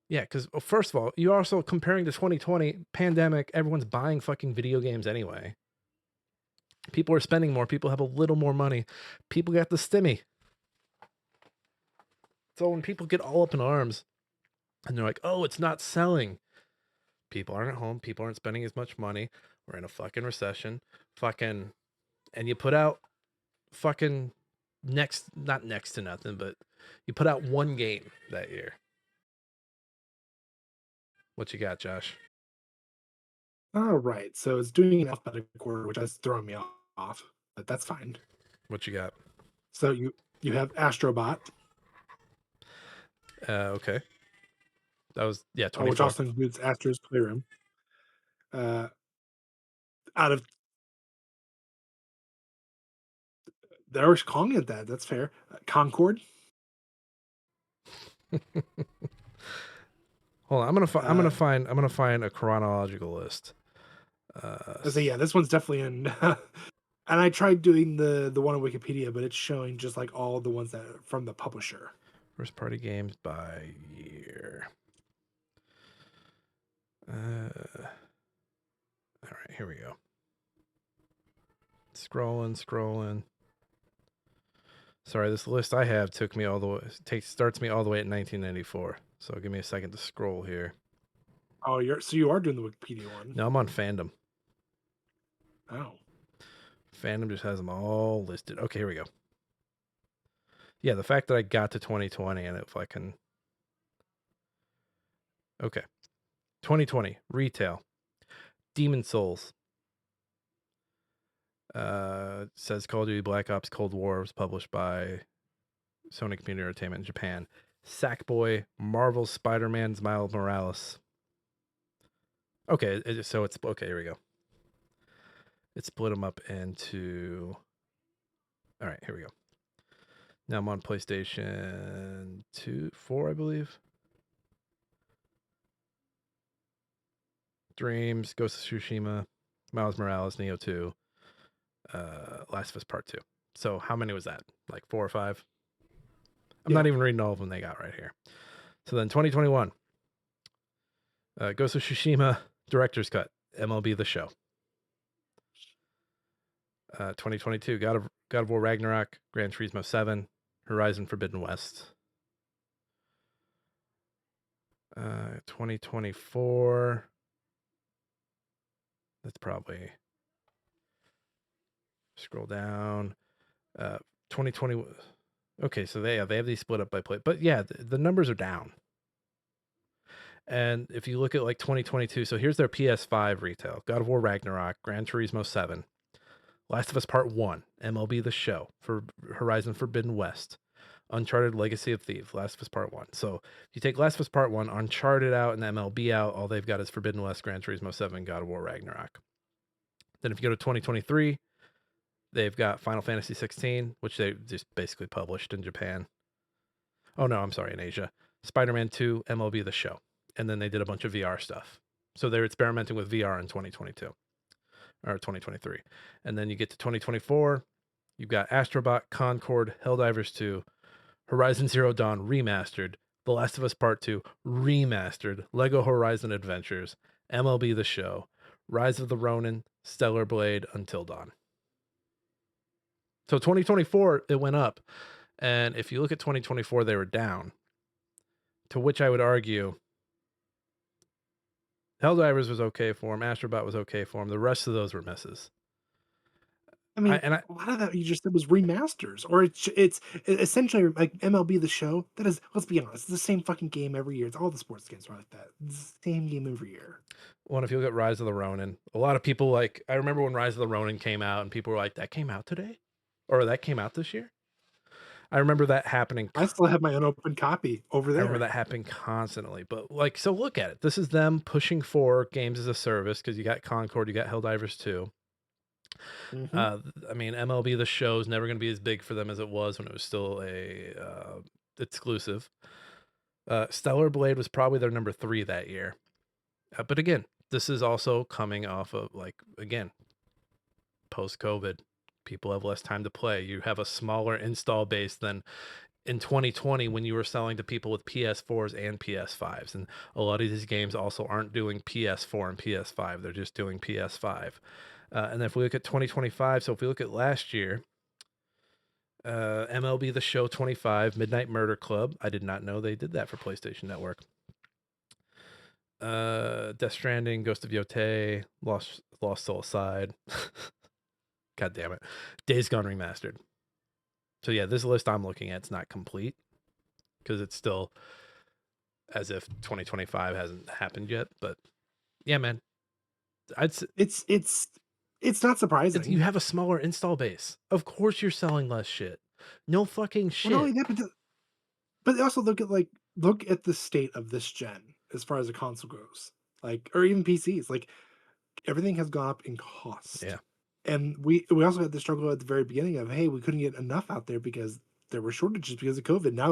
Yeah, because first of all, you're also comparing to 2020 pandemic. Everyone's buying fucking video games anyway. People are spending more. People have a little more money. People got the stimmy. So when people get all up in arms and they're like, "Oh, it's not selling," people aren't at home. People aren't spending as much money. We're in a fucking recession. Fucking, and you put out fucking not next to nothing, but you put out one game that year. What you got, Josh? All right, so it's doing an alphabetical order, which has thrown me off, but that's fine. What you got? So you have Astrobot, Okay, that was yeah, which 24. also includes Astro's Playroom. Uh, out of They were calling it that. That's fair. Concord. Hold on, I'm Uh, gonna find a chronological list. so yeah, this one's definitely in. And I tried doing the one on Wikipedia, but it's showing just like all the ones that are from the publisher. First party games by year. All right, here we go. Scrolling. Sorry, this list I have took me all the way. Starts me all the way at 1994. So give me a second to scroll here. Oh, you are doing the Wikipedia one. No, I'm on Fandom. Oh. Fandom just has them all listed. Okay, here we go. Yeah, the fact that I got to 2020 and if I can. Okay. 2020, retail. Demon Souls. Says Call of Duty Black Ops Cold War was published by Sony Computer Entertainment in Japan. Sackboy, Marvel's Spider-Man's Miles Morales. Okay, so it's okay. Here we go. It split them up into. All right, here we go. Now I'm on PlayStation 4, I believe. Dreams, Ghost of Tsushima, Miles Morales, Neo 2, Last of Us Part 2. So how many was that? Like 4 or 5? I'm not even reading all of them they got right here. So then 2021, Ghost of Tsushima, Director's Cut, MLB The Show. 2022, God of War Ragnarok, Gran Turismo 7, Horizon Forbidden West. 2024, that's probably, scroll down, 2020. Okay, so they have these split up by play, but yeah, the numbers are down. And if you look at like 2022, so here's their PS5 retail: God of War Ragnarok, Gran Turismo 7, Last of Us Part 1, MLB The Show, for Horizon Forbidden West, Uncharted Legacy of Thieves, Last of Us Part 1. So if you take Last of Us Part 1, Uncharted out, and MLB out, all they've got is Forbidden West, Gran Turismo 7, God of War Ragnarok. Then if you go to 2023, they've got Final Fantasy 16, which they just basically published in Japan. Oh no, I'm sorry, in Asia. Spider-Man 2, MLB The Show. And then they did a bunch of VR stuff. So they're experimenting with VR in 2022 or 2023. And then you get to 2024, you've got Astrobot, Concord, Helldivers 2, Horizon Zero Dawn remastered, The Last of Us Part 2 remastered, Lego Horizon Adventures, MLB The Show, Rise of the Ronin, Stellar Blade, Until Dawn. So 2024, it went up. And if you look at 2024, they were down. To which I would argue, Helldivers was okay for him. Astrobot was okay for him. The rest of those were misses. I mean, a lot of that you just said was remasters, or it's essentially like MLB The Show. That is, let's be honest, it's the same fucking game every year. It's all the sports games are like that. It's the same game every year. Well, if you look at Rise of the Ronin, a lot of people like, I remember when Rise of the Ronin came out and people were like, that came out today? Or that came out this year? I remember that happening. I still have my unopened copy over there. I remember that happening constantly. But like, so look at it. This is them pushing for games as a service because you got Concord, you got Helldivers 2. I mean, MLB The Show is never going to be as big for them as it was when it was still a exclusive. Stellar Blade was probably their number 3 that year. But again, this is also coming off of, like, again, post-COVID. People have less time to play. You have a smaller install base than in 2020 when you were selling to people with PS4s and PS5s. And a lot of these games also aren't doing PS4 and PS5. They're just doing PS5. And if we look at 2025, so if we look at last year, MLB The Show 25, Midnight Murder Club. I did not know they did that for PlayStation Network. Death Stranding, Ghost of Yotei, Lost Soul Aside. God damn it. Days Gone Remastered. So yeah, this list I'm looking at is not complete because it's still as if 2025 hasn't happened yet. But yeah, man, it's not surprising. You have a smaller install base. Of course you're selling less shit. No fucking shit. Well, not only that, but also look at the state of this gen as far as the console goes, like, or even PCs. Like, everything has gone up in cost. Yeah. And we also had the struggle at the very beginning of, hey, we couldn't get enough out there because there were shortages because of COVID. Now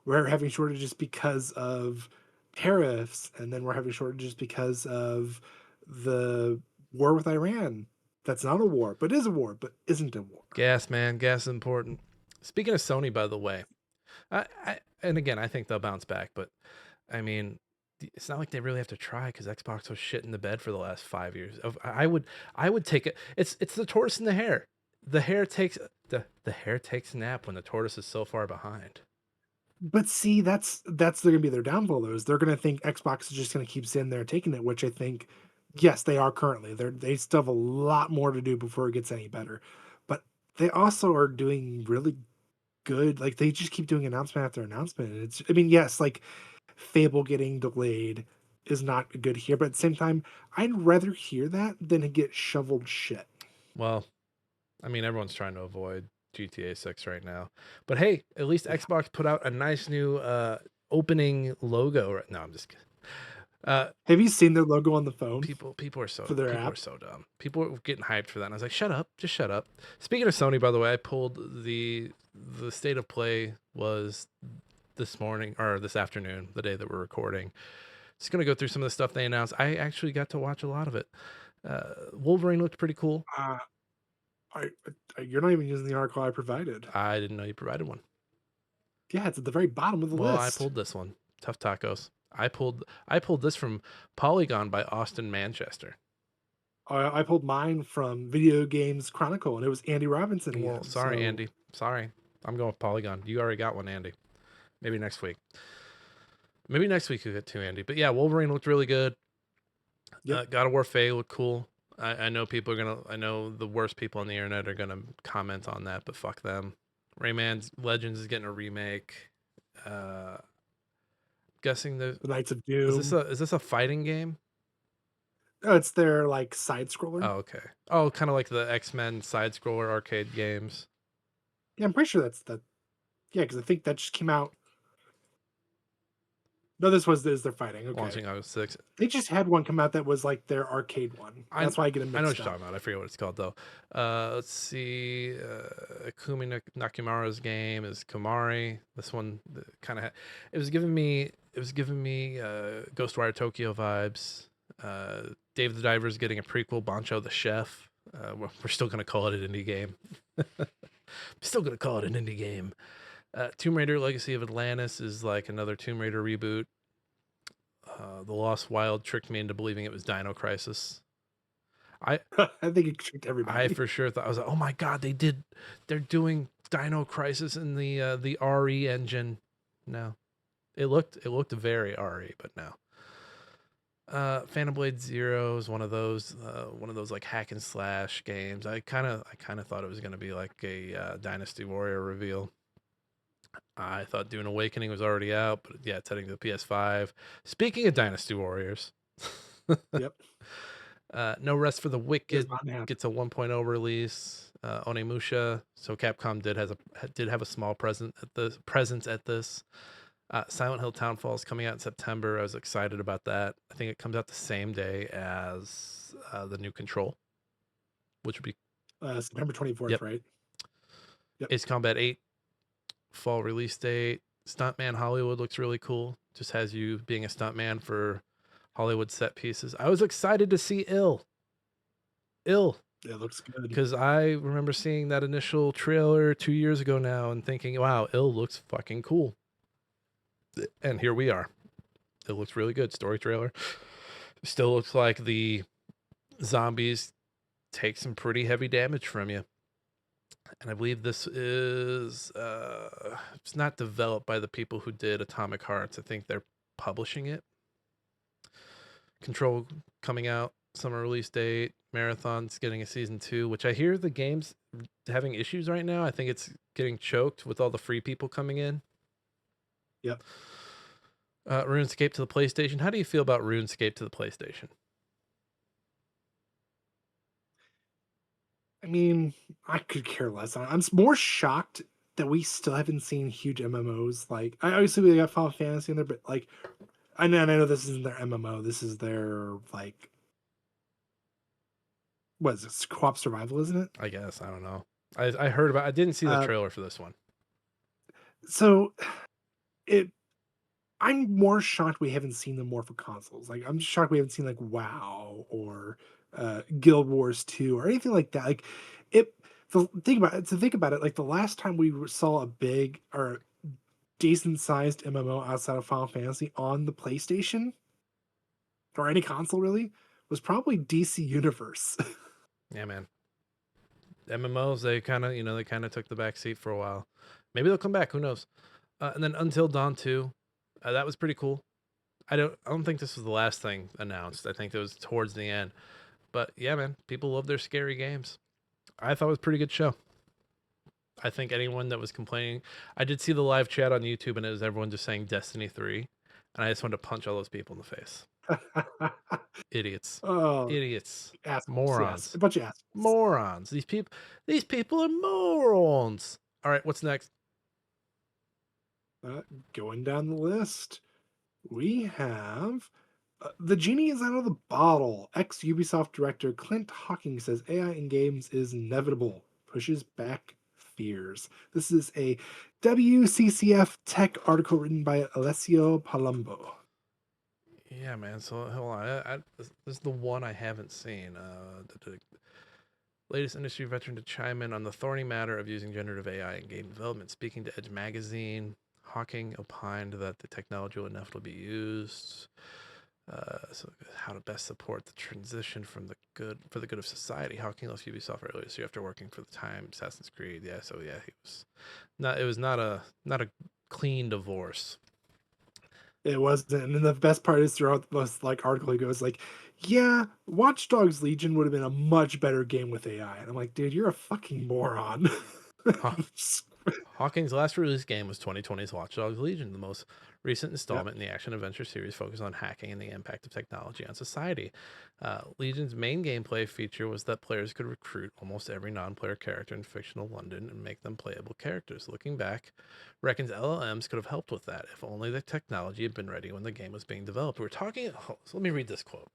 we're having shortages because of tariffs, and then we're having shortages because of the war with Iran. That's not a war, but is a war, but isn't a war. Gas, man, gas is important. Speaking of Sony, by the way, and again, I think they'll bounce back, but I mean, it's not like they really have to try because Xbox was shit in the bed for the last 5 years. I would take it. It's the tortoise and the hare. The hare takes the hare takes a nap when the tortoise is so far behind. But see, that's they're gonna be their downfall though, is they're gonna think Xbox is just gonna keep sitting there taking it, which I think, yes, they are currently. They still have a lot more to do before it gets any better. But they also are doing really good. Like they just keep doing announcement after announcement. And it's I mean, yes, like Fable getting delayed is not good here, but at the same time, I'd rather hear that than to get shoveled shit. Well, I mean, everyone's trying to avoid GTA 6 right now. But hey, at least Yeah. Xbox put out a nice new opening logo. No, I'm just kidding. Have you seen their logo on the phone People are for their people are app? so dumb. People are getting hyped for that. And I was like, shut up, just shut up. Speaking of Sony, by the way, I pulled the state of play was this morning or this afternoon, the day that we're recording. Just gonna go through some of the stuff they announced. I actually got to watch a lot of it. Wolverine looked pretty cool. Uh, you're not even using the article I provided. I didn't know you provided one. Yeah, it's at the very bottom of the Well, I list. pulled this one. Tough Tacos. I pulled this from Polygon by Austin Manchester. I pulled mine from Video Games Chronicle, and it was Andy Robinson again. Well, sorry, so- Andy. Sorry. I'm going with Polygon. You already got one, Andy. Maybe next week. Maybe next week you'll get two, Andy. But yeah, Wolverine looked really good. Yep. God of War Faye looked cool. I know people are gonna. I know the worst people on the internet are gonna comment on that, but fuck them. Rayman's Legends is getting a remake. Guessing The Knights of Doom. is this a fighting game? Oh, it's their like side scroller. Oh, okay. Oh, kind of like the X-Men side scroller arcade games. Yeah, I'm pretty sure that's the. Yeah, because I think that just came out. No, this is their fighting. Okay. Launching August 6th. They just had one come out that was like their arcade one. That's why I get them I know what mixed you're up. talking about. I forget what it's called though. Let's see. Akumi Nakimura's game is Komari. This one kind of it was giving me Ghostwire Tokyo vibes. Dave the Diver's getting a prequel. Bancho the Chef. We're still gonna call it an indie game. Still gonna call it an indie game. Tomb Raider Legacy of Atlantis is like another Tomb Raider reboot. The Lost Wild tricked me into believing it was Dino Crisis. I think it tricked everybody. I for sure thought I was like, oh my god, they're doing Dino Crisis in the RE engine. No, it looked very RE, but no. Phantom Blade Zero is one of those like hack and slash games. I kind of thought it was gonna be like a Dynasty Warrior reveal. I thought Dune Awakening was already out, but yeah, it's heading to the PS5. Speaking of Dynasty Warriors, Yep. No Rest for the Wicked Not happening. gets a 1.0 release. Onimusha. So Capcom did have a small presence at this. Silent Hill Townfall is coming out in September. I was excited about that. I think it comes out the same day as the new Control, which would be September 24th, Yep. right? Yep. Ace Combat 8 fall release date. Stuntman Hollywood looks really cool. Just has you being a stuntman for Hollywood set pieces. I was excited to see Ill It looks good. because I remember seeing that initial trailer 2 years ago now and thinking, wow, Ill looks fucking cool. And here we are. It looks really good. Story trailer. Still looks like the zombies take some pretty heavy damage from you. And I believe this is it's not developed by the people who did Atomic Hearts. I think they're publishing it. Control coming out, summer release date. Marathon's getting a season 2, which I hear the game's having issues right now. I think it's getting choked with all the free people coming in. Yep. RuneScape to the PlayStation. How do you feel about RuneScape to the PlayStation? I mean, I could care less. I'm more shocked that we still haven't seen huge MMOs. Like, obviously we got Final Fantasy in there, but like, I know this isn't their MMO. This is their like What is this? Co-op survival, isn't it? I guess. I don't know. I heard about. I didn't see the Uh, trailer for this one. so it. I'm more shocked we haven't seen them more for consoles. Like, I'm just shocked we haven't seen like WoW or Guild Wars 2 or anything like that. Like, it. Think about it. Like the last time we saw a big or decent sized MMO outside of Final Fantasy on the PlayStation or any console really was probably DC Universe. Yeah, man. MMOs, they kind of, they kind of took the back seat for a while. Maybe they'll come back. Who knows? And then Until Dawn 2, that was pretty cool. I don't think this was the last thing announced. I think it was towards the end. But yeah, man, people love their scary games. I thought it was a pretty good show. I think anyone that was complaining, I did see the live chat on YouTube, and it was everyone just saying Destiny 3, and I just wanted to punch all those people in the face. Idiots. Oh, Idiots. assholes, yes, a Morons. bunch of assholes. Morons. These people are morons. All right, what's next? Going down the list, we have the genie is out of the bottle. Ex Ubisoft director Clint Hawking says AI in games is inevitable, pushes back fears. This is a WCCF tech article written by Alessio Palumbo. Yeah, man. So hold on. This is the one I haven't seen. The latest industry veteran to chime in on the thorny matter of using generative AI in game development. Speaking to Edge Magazine, Hawking opined that the technology will inevitably be used. So how to best support the transition for the good of society. Hawking left Ubisoft earlier this year after working for the time Assassin's Creed. Yeah, so yeah, it was not a clean divorce. It wasn't, and then the best part is throughout this like article, he goes like, "Yeah, Watch Dogs Legion would have been a much better game with AI." And I'm like, "Dude, you're a fucking moron." Hawking's last released game was 2020's Watch Dogs Legion, the most recent installment in the action adventure series focused on hacking and the impact of technology on society. Legion's main gameplay feature was that players could recruit almost every non-player character in fictional London and make them playable characters. Looking back, reckons LLMs could have helped with that if only the technology had been ready when the game was being developed. So let me read this quote.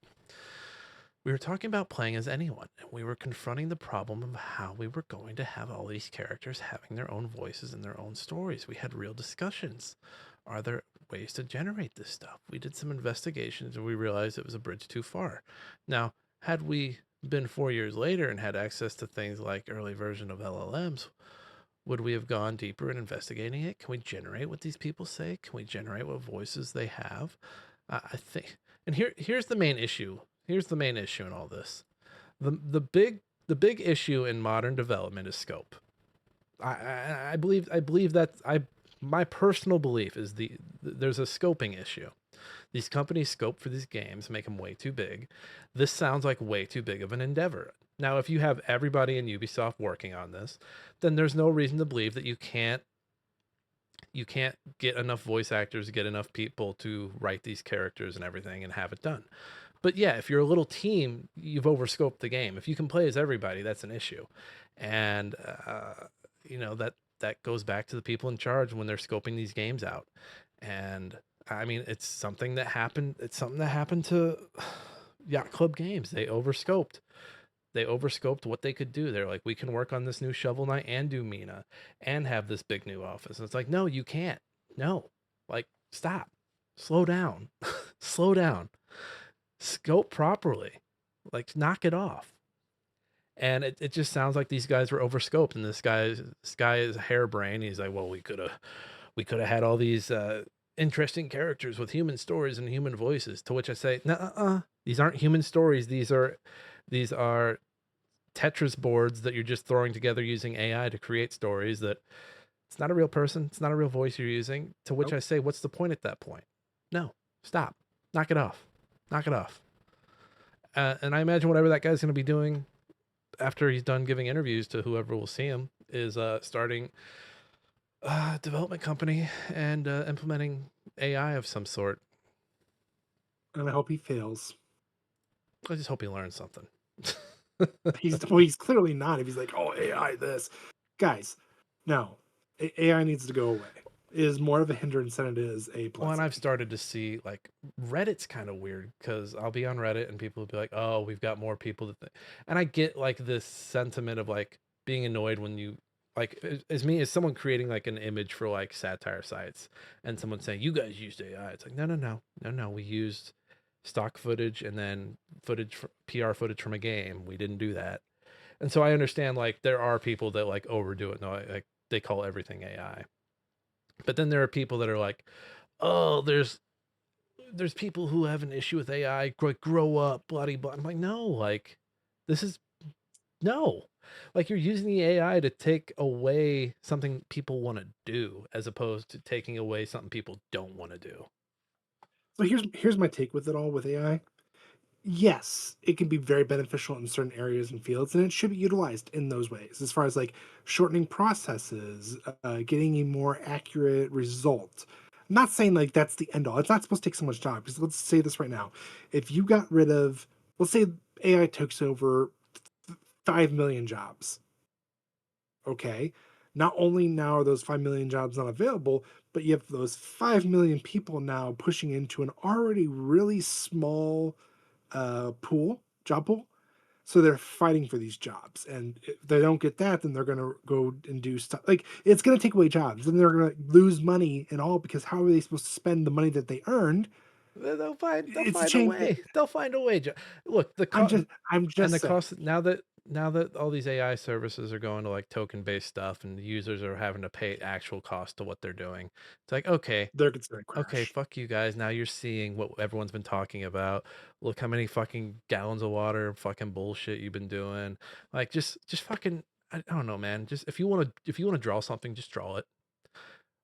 We were talking about playing as anyone, and we were confronting the problem of how we were going to have all these characters having their own voices and their own stories. We had real discussions. Are there ways to generate this stuff? We did some investigations and we realized it was a bridge too far. Now, had we been 4 years later and had access to things like early version of LLMs, would we have gone deeper in investigating it? Can we generate what these people say? Can we generate what voices they have? I think, and here's the main issue. Here's the main issue in all this. The big issue in modern development is scope. I believe that my personal belief is there's a scoping issue. These companies scope for these games, make them way too big. This sounds like way too big of an endeavor. Now, if you have everybody in Ubisoft working on this, then there's no reason to believe that you can't get enough voice actors, get enough people to write these characters and everything and have it done. But yeah, if you're a little team, you've overscoped the game. If you can play as everybody, that's an issue. And that goes back to the people in charge when they're scoping these games out. And I mean, it's something that happened. It's something that happened to Yacht Club Games. They overscoped. They overscoped what they could do. They're like, we can work on this new Shovel Knight and do Mina and have this big new office. And it's like, no, you can't. No, like, stop, slow down, slow down, scope properly, like, knock it off. And it just sounds like these guys were overscoped, and this guy is harebrained. He's like, well, we could have had all these interesting characters with human stories and human voices. To which I say, no, these aren't human stories. These are Tetris boards that you're just throwing together using AI to create stories that it's not a real person. It's not a real voice you're using. To which I say, what's the point at that point? No, stop, knock it off, knock it off. And I imagine whatever that guy's going to be doing after he's done giving interviews to whoever will see him is starting a development company and implementing AI of some sort. And I hope he fails. I just hope he learns something. He's clearly not. If he's like, oh, AI, this. Guys, no. AI needs to go away. is more of a hindrance than it is a Well, and blessing. I've started to see like Reddit's kind of weird because I'll be on Reddit and people will be like, "Oh, we've got more people that," and I get like this sentiment of like being annoyed when you like as me as someone creating like an image for like satire sites and someone saying you guys used AI. It's like no, we used stock footage and then PR footage from a game. We didn't do that, and so I understand like there are people that like overdo it. No, like they call everything AI, but then there are people that are like, oh, there's people who have an issue with AI, like grow up, bloody blah. I'm like, no, like this is no. Like you're using the AI to take away something people want to do as opposed to taking away something people don't want to do. So here's my take with it all with AI. Yes, it can be very beneficial in certain areas and fields, and it should be utilized in those ways, as far as like shortening processes, getting a more accurate result. I'm not saying like that's the end all. It's not supposed to take someone's job. Because let's say this right now: if you got rid of, let's say AI takes over 5 million jobs, okay. Not only now are those 5 million jobs not available, but you have those 5 million people now pushing into an already really small job pool. So they're fighting for these jobs, and if they don't get that, then they're gonna go and do stuff like it's gonna take away jobs, and they're gonna lose money and all because how are they supposed to spend the money that they earned? They'll It's a find a change. way. They'll find a way. Look, the I'm and just the saying. cost now that all these AI services are going to like token based stuff and the users are having to pay actual cost to what they're doing. It's like, They're considering okay, crash. fuck you guys. Now you're seeing what everyone's been talking about. Look how many fucking gallons of water, fucking bullshit you've been doing. Like just fucking I don't know, man. Just if you want to draw something, just draw it.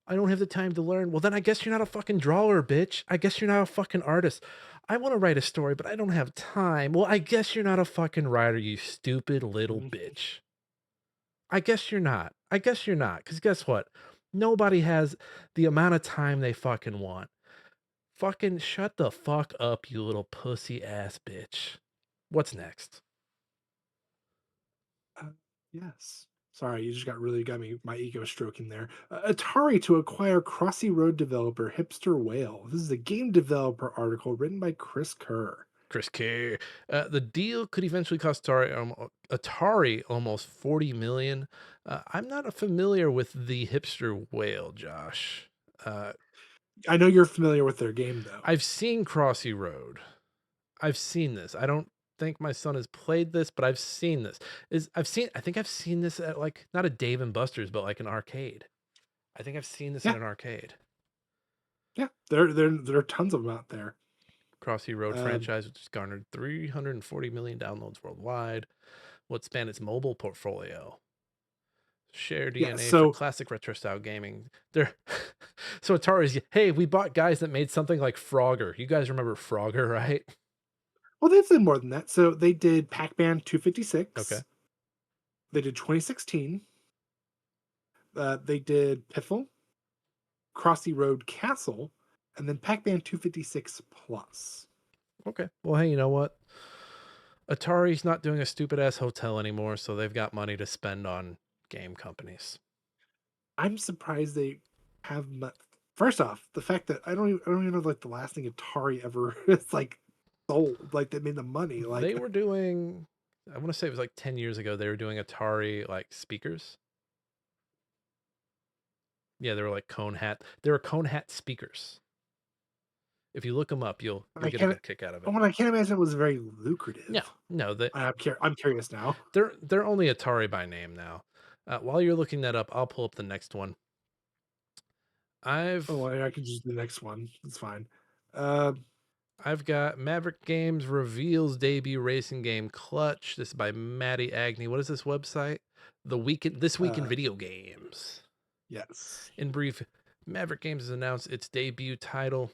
I don't have the time to learn. Well, then I guess you're not a fucking drawer, bitch. I guess you're not a fucking artist. I want to write a story, but I don't have time. Well, I guess you're not a fucking writer, you stupid little Mhm. bitch. I guess you're not. I guess you're not. Because guess what? Nobody has the amount of time they fucking want. Fucking shut the fuck up, you little pussy ass bitch. What's next? Uh, yes. Sorry, you just got me my ego stroking there. Atari to acquire Crossy Road developer Hipster Whale. This is a game developer article written by Chris Kerr. Chris K. The deal could eventually cost Atari almost 40 million. I'm not familiar with the hipster whale, Josh. Uh, I know you're familiar with their game though. I've seen Crossy Road. I've seen this. I don't think my son has played this, but I've seen this. I think I've seen this at like not a Dave and Buster's, but like an arcade. I think I've seen this in Yeah, an arcade. yeah. There are tons of them out there. Crossy Road Um, franchise, which has garnered 340 million downloads worldwide. What span its mobile portfolio? Share yeah. DNA for So classic retro style gaming. They're so Atari's. Hey, we bought guys that made something like Frogger. You guys remember Frogger, right? well, they've done more than that. So they did Pac-Man Okay. 256. They did 2016. They did Piffle, Crossy Road Castle, and then Pac-Man 256 Plus. Okay. Well, hey, you know what? Atari's not doing a stupid ass hotel anymore, so they've got money to spend on game companies. I'm surprised they have. First off, the fact that I don't even know like the last thing Atari ever is like sold, like they made the money. They Like were doing, I want to say it was like 10 years ago, they were doing Atari like speakers. Yeah, they were like cone hat. They were cone hat speakers. If you look them up, you'll I get a can't. good kick out of it. Well, I can't imagine it was very No, lucrative. no, I'm curious now. they're only Atari by name now. While you're looking that up, I'll pull up the next one. Oh, I've I could just do the next one. It's fine. Uh, I've got Maverick Games reveals debut racing game Clutch. This is by Maddie Agnew. What is this website? This week in uh, video games. yes. In brief, Maverick Games has announced its debut title,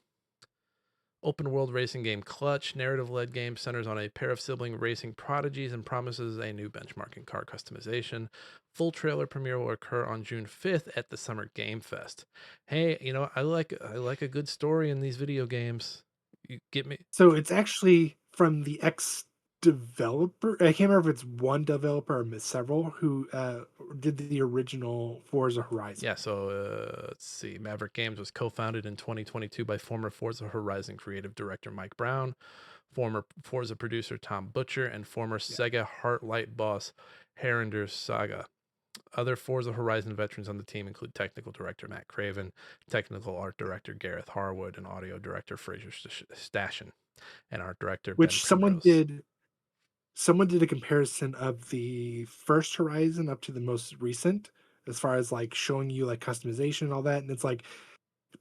open world racing game Clutch. Narrative led game centers on a pair of sibling racing prodigies and promises a new benchmark in car customization. Full trailer premiere will occur on June 5th at the Summer Game Fest. Hey, you know, I like a good story in these video games. You get me? So it's actually from the X developer. I can't remember if it's one developer or several who did the original Forza Horizon. Yeah, so let's see. Maverick Games was co-founded in 2022 by former Forza Horizon creative director Mike Brown, former Forza producer Tom Butcher, and former Yeah. Sega Heartlight boss Harinder Saga. Other Forza Horizon veterans on the team include technical director Matt Craven, technical art director Gareth Harwood, and audio director Fraser Stashen, and art director Ben Which Primrose. someone did a comparison of the first Horizon up to the most recent, as far as like showing you like customization and all that. And it's like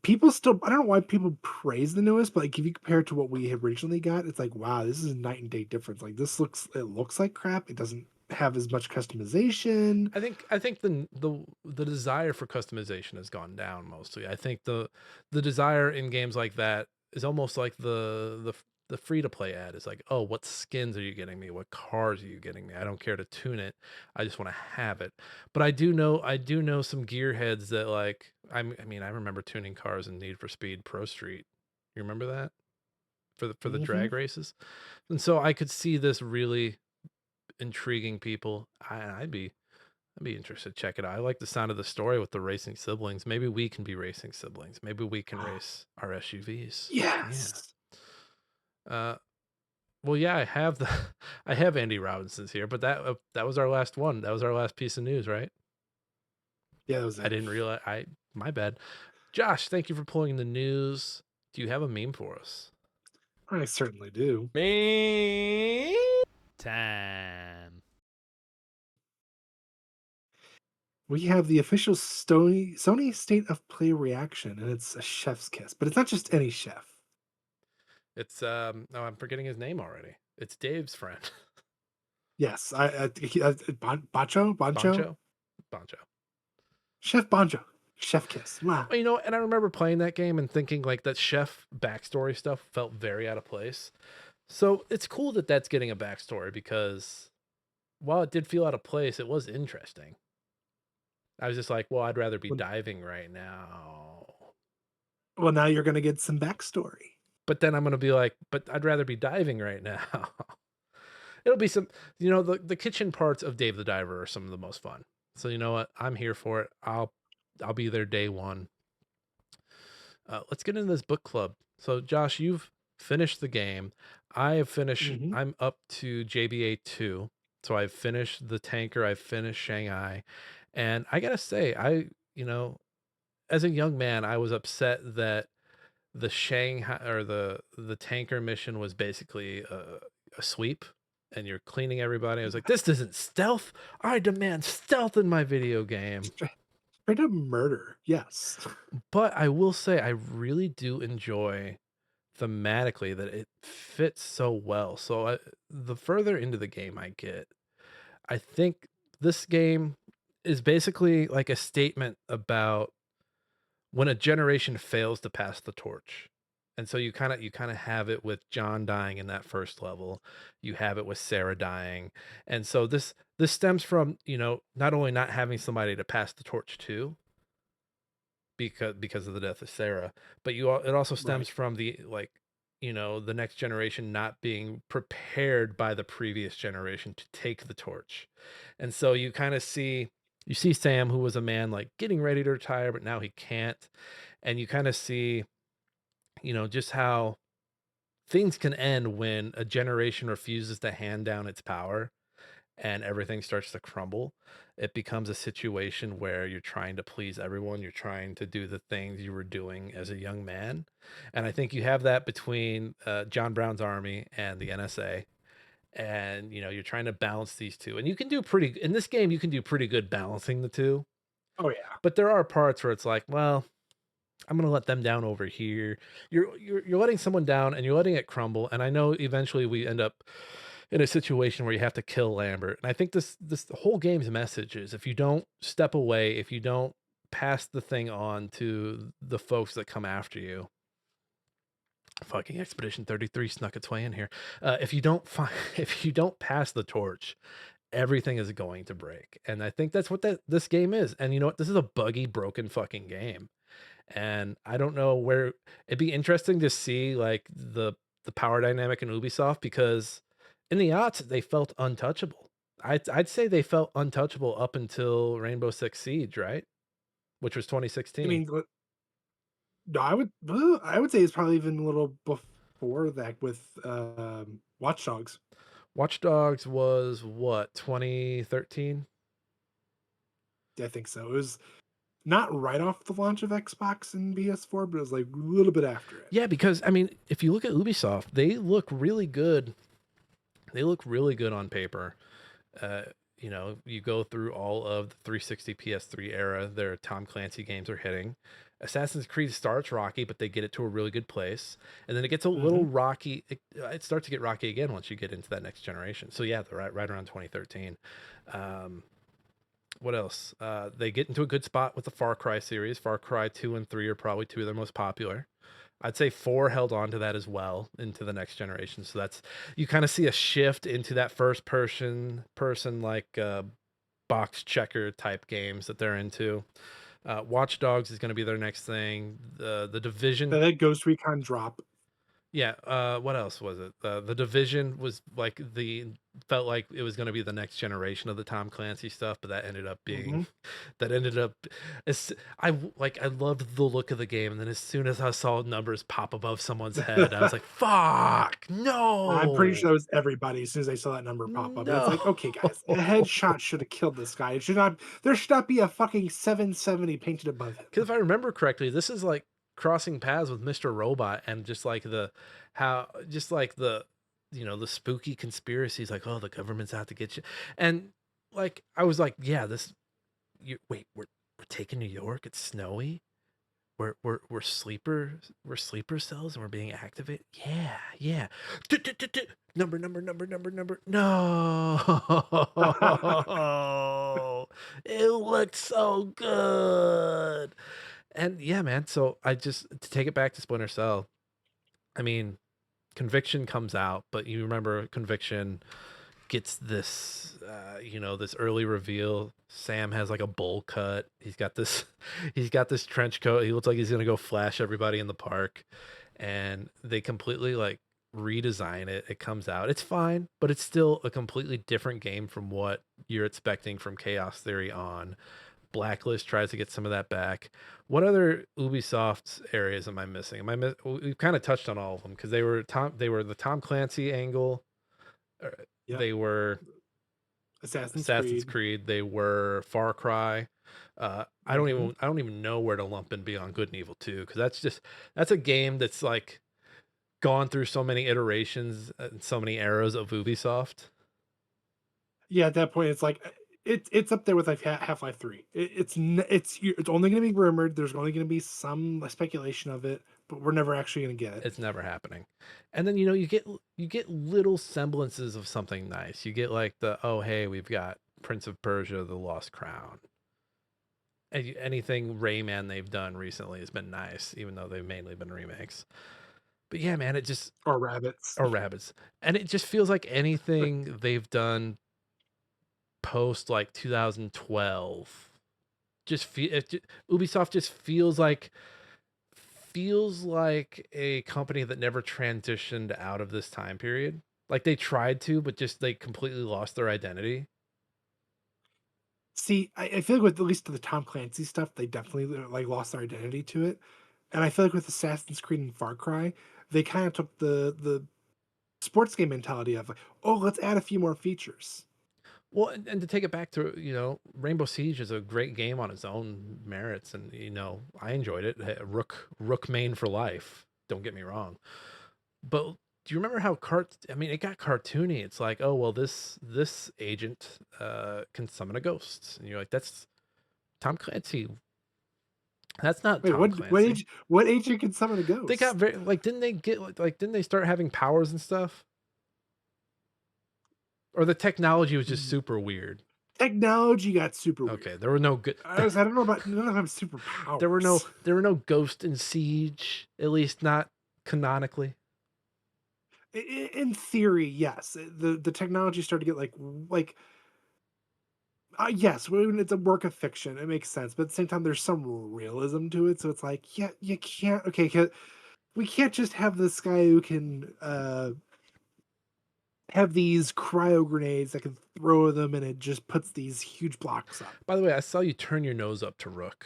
people still, I don't know why people praise the newest, but like if you compare it to what we originally got, it's like, wow, this is a night and day difference. Like it looks like crap. It doesn't have as much customization. I think the desire for customization has gone down mostly. I think the desire in games like that is almost like the free to play ad is like, oh, what skins are you getting me? What cars are you getting me? I don't care to tune it. I just want to have it. But I do know some gearheads that like I mean I remember tuning cars in Need for Speed Pro Street. You remember that for the Mhm. drag races? And so I could see this really intriguing people. I'd be interested to check it out. I like the sound of the story with the racing siblings. Maybe we can be racing siblings. Maybe we can race our SUVs. Yeah. Yes. Uh, well, yeah, I have the I have Andy Robinson's here, but that was our last one. That was our last piece of news, right? Yeah, that was I it. didn't realize. My bad. Josh, thank you for pulling the news. Do you have a meme for us? I certainly do. Me time. We have the official Sony State of Play reaction, and it's a chef's kiss, but it's not just any chef. It's oh, I'm forgetting his name already. It's Dave's friend. Yes, Bancho, Boncho? Boncho. Chef Bancho, chef kiss. Wow. Well, and I remember playing that game and thinking like that chef backstory stuff felt very out of place. So it's cool that that's getting a backstory because while it did feel out of place, it was interesting. I was just like, well, I'd rather be Well, diving right now. well, now you're gonna get some backstory. But then I'm going to be like, but I'd rather be diving right now. It'll be some, the kitchen parts of Dave the Diver are some of the most fun. So you know what? I'm here for it. I'll be there day one. Let's get into this book club. So, Josh, you've finished the game. I have finished. Hmm. I'm up to JBA 2. So I've finished the tanker. I've finished Shanghai, and I gotta say, as a young man, I was upset that the Shanghai or the tanker mission was basically a sweep, and you're cleaning everybody. I was like, this isn't stealth. I demand stealth in my video game. Straight up murder. Yes. But I will say, I really do enjoy thematically that it fits so well. So the further into the game I get, I think this game is basically like a statement about when a generation fails to pass the torch. And so you kind of have it with John dying in that first level. You have it with Sarah dying. And so this stems from, not only not having somebody to pass the torch to, because of the death of Sarah, but it also Right. stems from the like, the next generation not being prepared by the previous generation to take the torch. And so you see Sam, who was a man like getting ready to retire, but now he can't. And you kind of see, just how things can end when a generation refuses to hand down its power and everything starts to crumble. It becomes a situation where you're trying to please everyone. You're trying to do the things you were doing as a young man. And I think you have that between John Brown's army and the NSA. And, you're trying to balance these two. And you can do in this game, you can do pretty good balancing the two. Oh yeah. But there are parts where it's like, well, I'm gonna let them down over here. You're letting someone down and you're letting it crumble. And I know eventually we end up in a situation where you have to kill Lambert. And I think this whole game's message is if you don't step away, if you don't pass the thing on to the folks that come after you. Fucking Expedition 33 snuck its way in here. If you don't find if you don't pass the torch, everything is going to break. And I think that's what this game is. And you know what? This is a buggy, broken fucking game. And I don't know where it'd be interesting to see like the power dynamic in Ubisoft because In the aughts, they felt untouchable. I'd say they felt untouchable up until Rainbow Six Siege, right? Which was I 2016. mean, no, I would say it's probably even a little before that with Watch Dogs. Watch Dogs was what, 2013? I think so. It was not right off the launch of Xbox and PS4, but it was like a little bit after it. Yeah, because I mean, if you look at Ubisoft, they look really good. They look really good on paper. Uh, you go through all of the 360 PS3 era, their Tom Clancy games are hitting. Assassin's Creed starts rocky, but they get it to a really good place. And then it gets a little Hmm. rocky. It starts to get rocky again once you get into that next generation. So yeah, they're right around 2013. Um, what else? They get into a good spot with the Far Cry series. Far Cry 2 and 3 are probably two of their most popular. I'd say 4 held on to that as well into the next generation. So that's, you kind of see a shift into that first person like box checker type games that they're into. Watch Dogs is going to be their next thing. The Division, That Ghost Recon drop. yeah. What else was it? The Division was like felt like it was going to be the next generation of the Tom Clancy stuff, but that ended up being Hmm. that ended up I loved the look of the game, and then as soon as I saw numbers pop above someone's head, I was like, "Fuck, I'm pretty no, sure that was everybody as soon as they saw that number pop up. And it's no!" like, okay, guys, a headshot should have killed this guy. It should not. There should not be a fucking 770 painted above Because him. if I remember correctly, this is like crossing paths with Mr. Robot, and just like the spooky conspiracies, like, oh, the government's out to get you, and like I was like, yeah, wait, we're taking New York. It's snowy. We're sleeper cells and we're being activated. Yeah, yeah. Number. No. It looked so good. And yeah, man. So to take it back to Splinter Cell, I mean, Conviction comes out, but you remember Conviction gets this early reveal. Sam has like a bowl cut. He's got this trench coat. He looks like he's gonna go flash everybody in the park, and they completely like redesign it. It comes out, it's fine, but it's still a completely different game from what you're expecting from Chaos Theory on. Blacklist tries to get some of that back. What other Ubisoft areas am I missing? We've kind of touched on all of them because they were the Tom Clancy angle. uh, Yep. They were Assassin's Assassin's Creed. Creed. They were Far Cry. Hmm. I don't even know where to lump in Beyond Good and Evil 2, because that's a game that's like gone through so many iterations and so many eras of Ubisoft. Yeah, at that point, it's like it's up there with like Half Life 3. It's only going to be rumored. There's only going to be some speculation of it, but we're never actually going to get it. It's never happening. And then you get little semblances of something nice. You get like oh hey, we've got Prince of Persia: The Lost Crown. Anything Rayman they've done recently has been nice, even though they've mainly been remakes. But yeah, man, it just Or rabbits. or rabbits, and it just feels like anything they've done post like 2012. Ubisoft just feels like a company that never transitioned out of this time period. Like they tried to, but just they completely lost their identity. See, I feel like with at least the Tom Clancy stuff, they definitely like lost their identity to it. And I feel like with Assassin's Creed and Far Cry, they kind of took the sports game mentality of like, oh, let's add a few more features. Well, and to take it back to, Rainbow Siege is a great game on its own merits, and I enjoyed it. Rook main for life. Don't get me wrong, but do you remember how I mean, it got cartoony. It's like, oh well, this agent can summon a ghost, and you're like, that's Tom Clancy. That's not Wait, Tom Clancy. what age you can summon a They got ghost? very like, didn't they start having powers and stuff? Or the technology was just Mm, super weird. Technology got super Okay, weird. there were no good. I don't know about none of them superpowers. There were no ghosts in Siege, at least not canonically. In theory, yes, the technology started to get like yes, when it's a work of fiction, it makes sense, but at the same time, there's some realism to it. So it's like, yeah, you can't. Okay, we can't just have this guy who can have these cryo grenades that can throw them, and it just puts these huge blocks up. By the way, I saw you turn your nose up to Rook.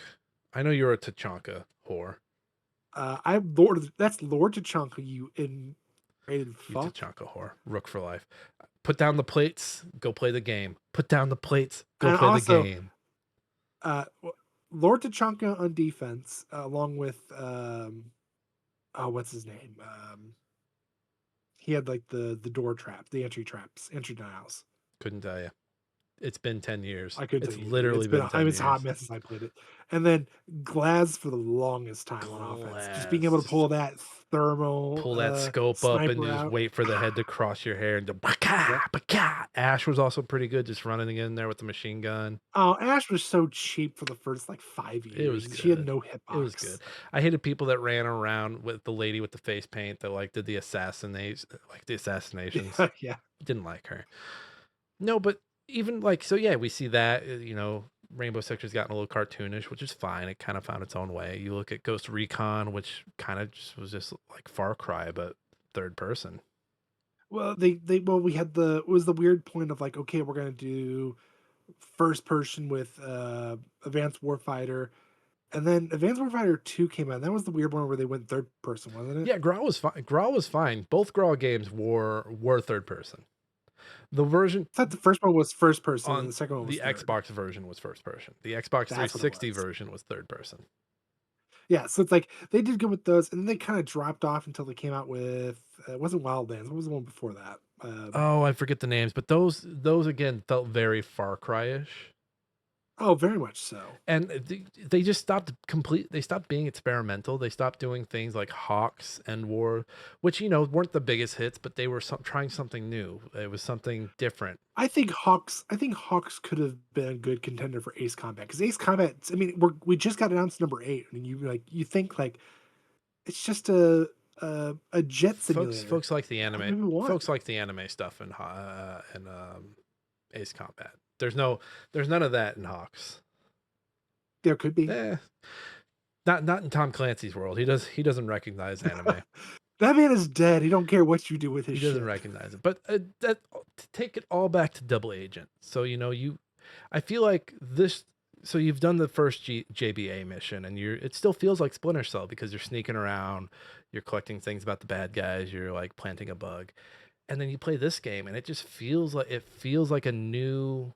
I know you're a Tachanka whore. I'm Lord. That's Lord Tachanka, you integrated You fuck. Tachanka whore. Rook for life. Put down the plates. Go play the game. Put down the plates. Go And play the also, game. Lord Tachanka on defense, along with what's his name? He had like the door trap, the entry traps, entry denials. Couldn't tell you. It's been 10 years. I could It's tell you. literally It's been been 10 it's a hot years. mess since I played it. And then Glaz for the longest time on offense. Just being able to Glaz. pull that thermal Pull that scope up and sniper just out. wait for the head to cross your hair and do baka, baka. Ash was also pretty good, just running in there with the machine gun. Oh, Ash was so cheap for the first like 5 years. It was She had good. no hitbox. It was good. I hated people that ran around with the lady with the face paint that like did the assassinations. Yeah. Didn't like her. No, but even like so, yeah, we see that Rainbow Sector's gotten a little cartoonish, which is fine. It kind of found its own way. You look at Ghost Recon, which kind of was just like Far Cry, but third person. Well, we had the weird point of like, okay, we're gonna do first person with Advanced Warfighter, and then Advanced Warfighter 2 came out. And that was the weird one where they went third person, wasn't it? Yeah, Grawl was fine. Grawl was fine. Both Grawl games were third person. The version I thought the first one was first person, and on the second one was the third. Xbox version was first person. The Xbox That's what it 360 was. version was third person. Yeah, so it's like they did good with those, and then they kind of dropped off until they came out with it wasn't Wildlands. What was the one before that? Oh, I forget the names, but those again felt very Far Cry-ish. Oh, very much so. And they just they stopped being experimental. They stopped doing things like Hawks and War, which weren't the biggest hits, but they were trying something new. It was something different. I think Hawks could have been a good contender for Ace Combat, because Ace Combat, I mean, we just got announced number 8, and you think like it's just a jet simulator. Folks like the Maybe anime. one. Folks like the anime stuff in Ace Combat. There's none of that in Hawks. There could be. Not in Tom Clancy's world. He doesn't recognize anime. That man is dead. He don't care what you do with his shit. He doesn't recognize it. But to take it all back to Double Agent. So I feel like this. So you've done the first JBA mission, and it still feels like Splinter Cell because you're sneaking around, you're collecting things about the bad guys, you're like planting a bug, and then you play this game, and it just feels like a new.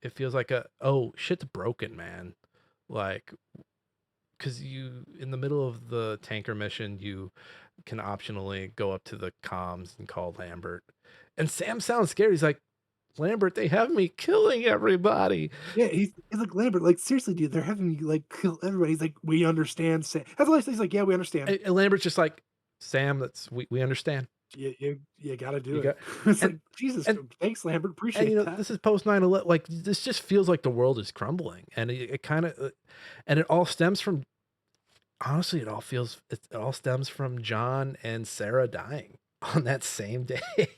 It feels like oh shit's broken, man. Like, because in the middle of the tanker mission, you can optionally go up to the comms and call Lambert, and Sam sounds scared. He's like, Lambert, they have me killing everybody. Yeah, he's like, Lambert, like, seriously, dude, they're having me like kill everybody. He's like, we understand, Sam. That's what he's like, yeah, we understand. And Lambert's just like, Sam, we understand. You gotta do it. It's like, Jesus, thanks, Lambert, appreciate that. This is post 9/11. Like, this just feels like the world is crumbling, and it kind of, and it all stems from. Honestly, it all stems from John and Sarah dying on that same day.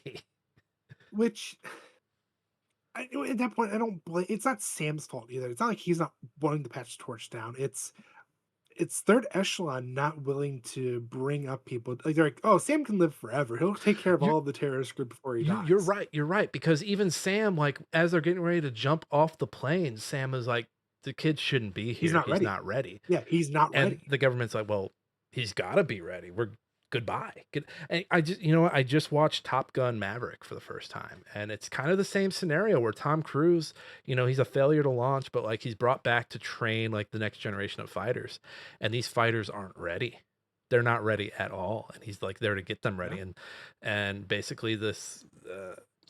Which, at that point, I don't blame. It's not Sam's fault either. It's not like he's not wanting to patch the torch down. It's Third Echelon not willing to bring up people. Like, they're like, oh, Sam can live forever. He'll take care of all of the terrorist group before he dies. You're right. Because even Sam, like, as they're getting ready to jump off the plane, Sam is like, the kid shouldn't be here. He's not ready. Yeah, he's not ready. And the government's like, well, he's got to be ready. Goodbye. And I just watched Top Gun Maverick for the first time, and it's kind of the same scenario where Tom Cruise, he's a failure to launch, but like he's brought back to train like the next generation of fighters, and these fighters aren't ready. They're not ready at all, and he's like there to get them ready. Yeah. And basically this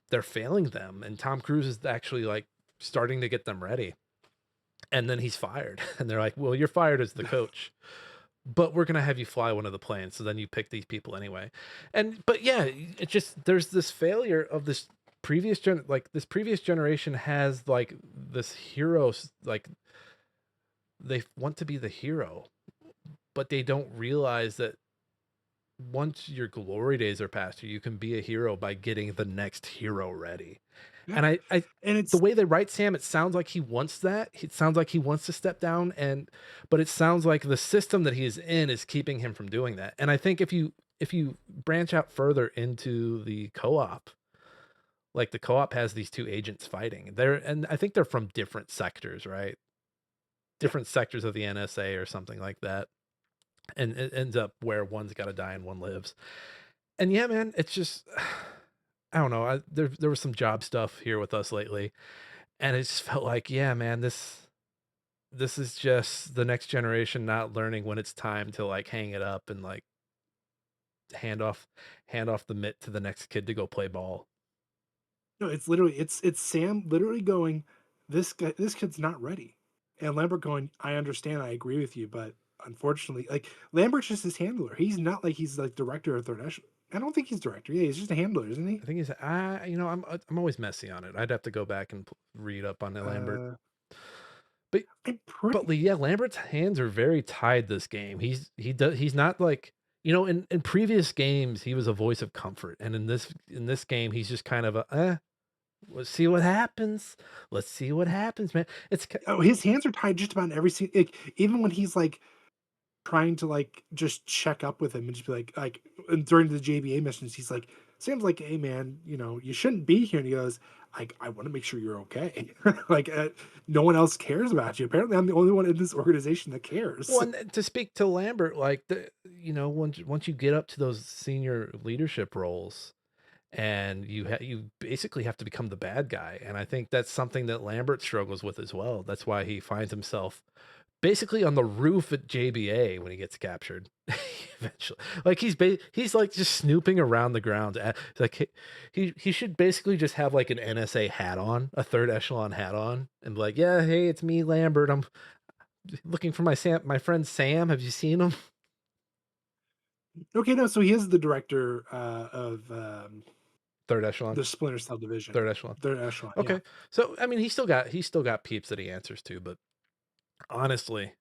they're failing them, and Tom Cruise is actually like starting to get them ready, and then he's fired, and they're like, well, you're fired as the coach. But we're gonna have you fly one of the planes, so then you pick these people anyway. But yeah, it just, there's this failure of this previous generation has like this hero, like they want to be the hero, but they don't realize that once your glory days are past you can be a hero by getting the next hero ready. Yeah. And it's the way they write Sam, it sounds like he wants that. It sounds like he wants to step down, but it sounds like the system that he is in is keeping him from doing that. And I think if you branch out further into the co-op, Like, the co-op has these 2 agents fighting. And I think they're from different sectors, right? Yeah. Different sectors of the NSA or something like that, and it ends up where one's gotta die and one lives. And yeah, man, it's just I don't know, there was some job stuff here with us lately, and it just felt like, yeah, man, this is just the next generation not learning when it's time to, like, hang it up and, like, hand off hand off the mitt to the next kid to go play ball. No, it's literally it's Sam literally going, this kid's not ready. And Lambert going, I understand, I agree with you, but unfortunately, like Lambert's just his handler. He's not like he's like director or third echelon. I don't think he's director. Yeah, he's just a handler, isn't he? I think he's I'm always messy on it. I'd have to go back and read up on Lambert. Uh, But I'm pretty. yeah, Lambert's hands are very tied this game. He's not like, in previous games he was a voice of comfort, and in this game he's just kind of a let's see what happens. Let's see what happens, man. Oh, his hands are tied just about in every scene. Like, even when he's like trying to like just check up with him and just be like and during the JBA missions, he's like, Sam's like, hey man, you shouldn't be here. And he goes, I want to make sure you're okay. like, no one else cares about you. Apparently, I'm the only one in this organization that cares. Well, and to speak to Lambert, like once you get up to those senior leadership roles, and you basically have to become the bad guy, and I think that's something that Lambert struggles with as well. That's why he finds himself basically on the roof at JBA when he gets captured. Eventually, like he's like just snooping around the grounds. Like he should basically just have like an NSA hat on, a third echelon hat on, and be like, yeah, hey, it's me, Lambert. I'm looking for my friend Sam. Have you seen him? Okay, no, so he is the director of Third echelon, the Splinter Cell division. third echelon. Third echelon, yeah. Okay, so I mean, he's still got peeps that he answers to, but honestly,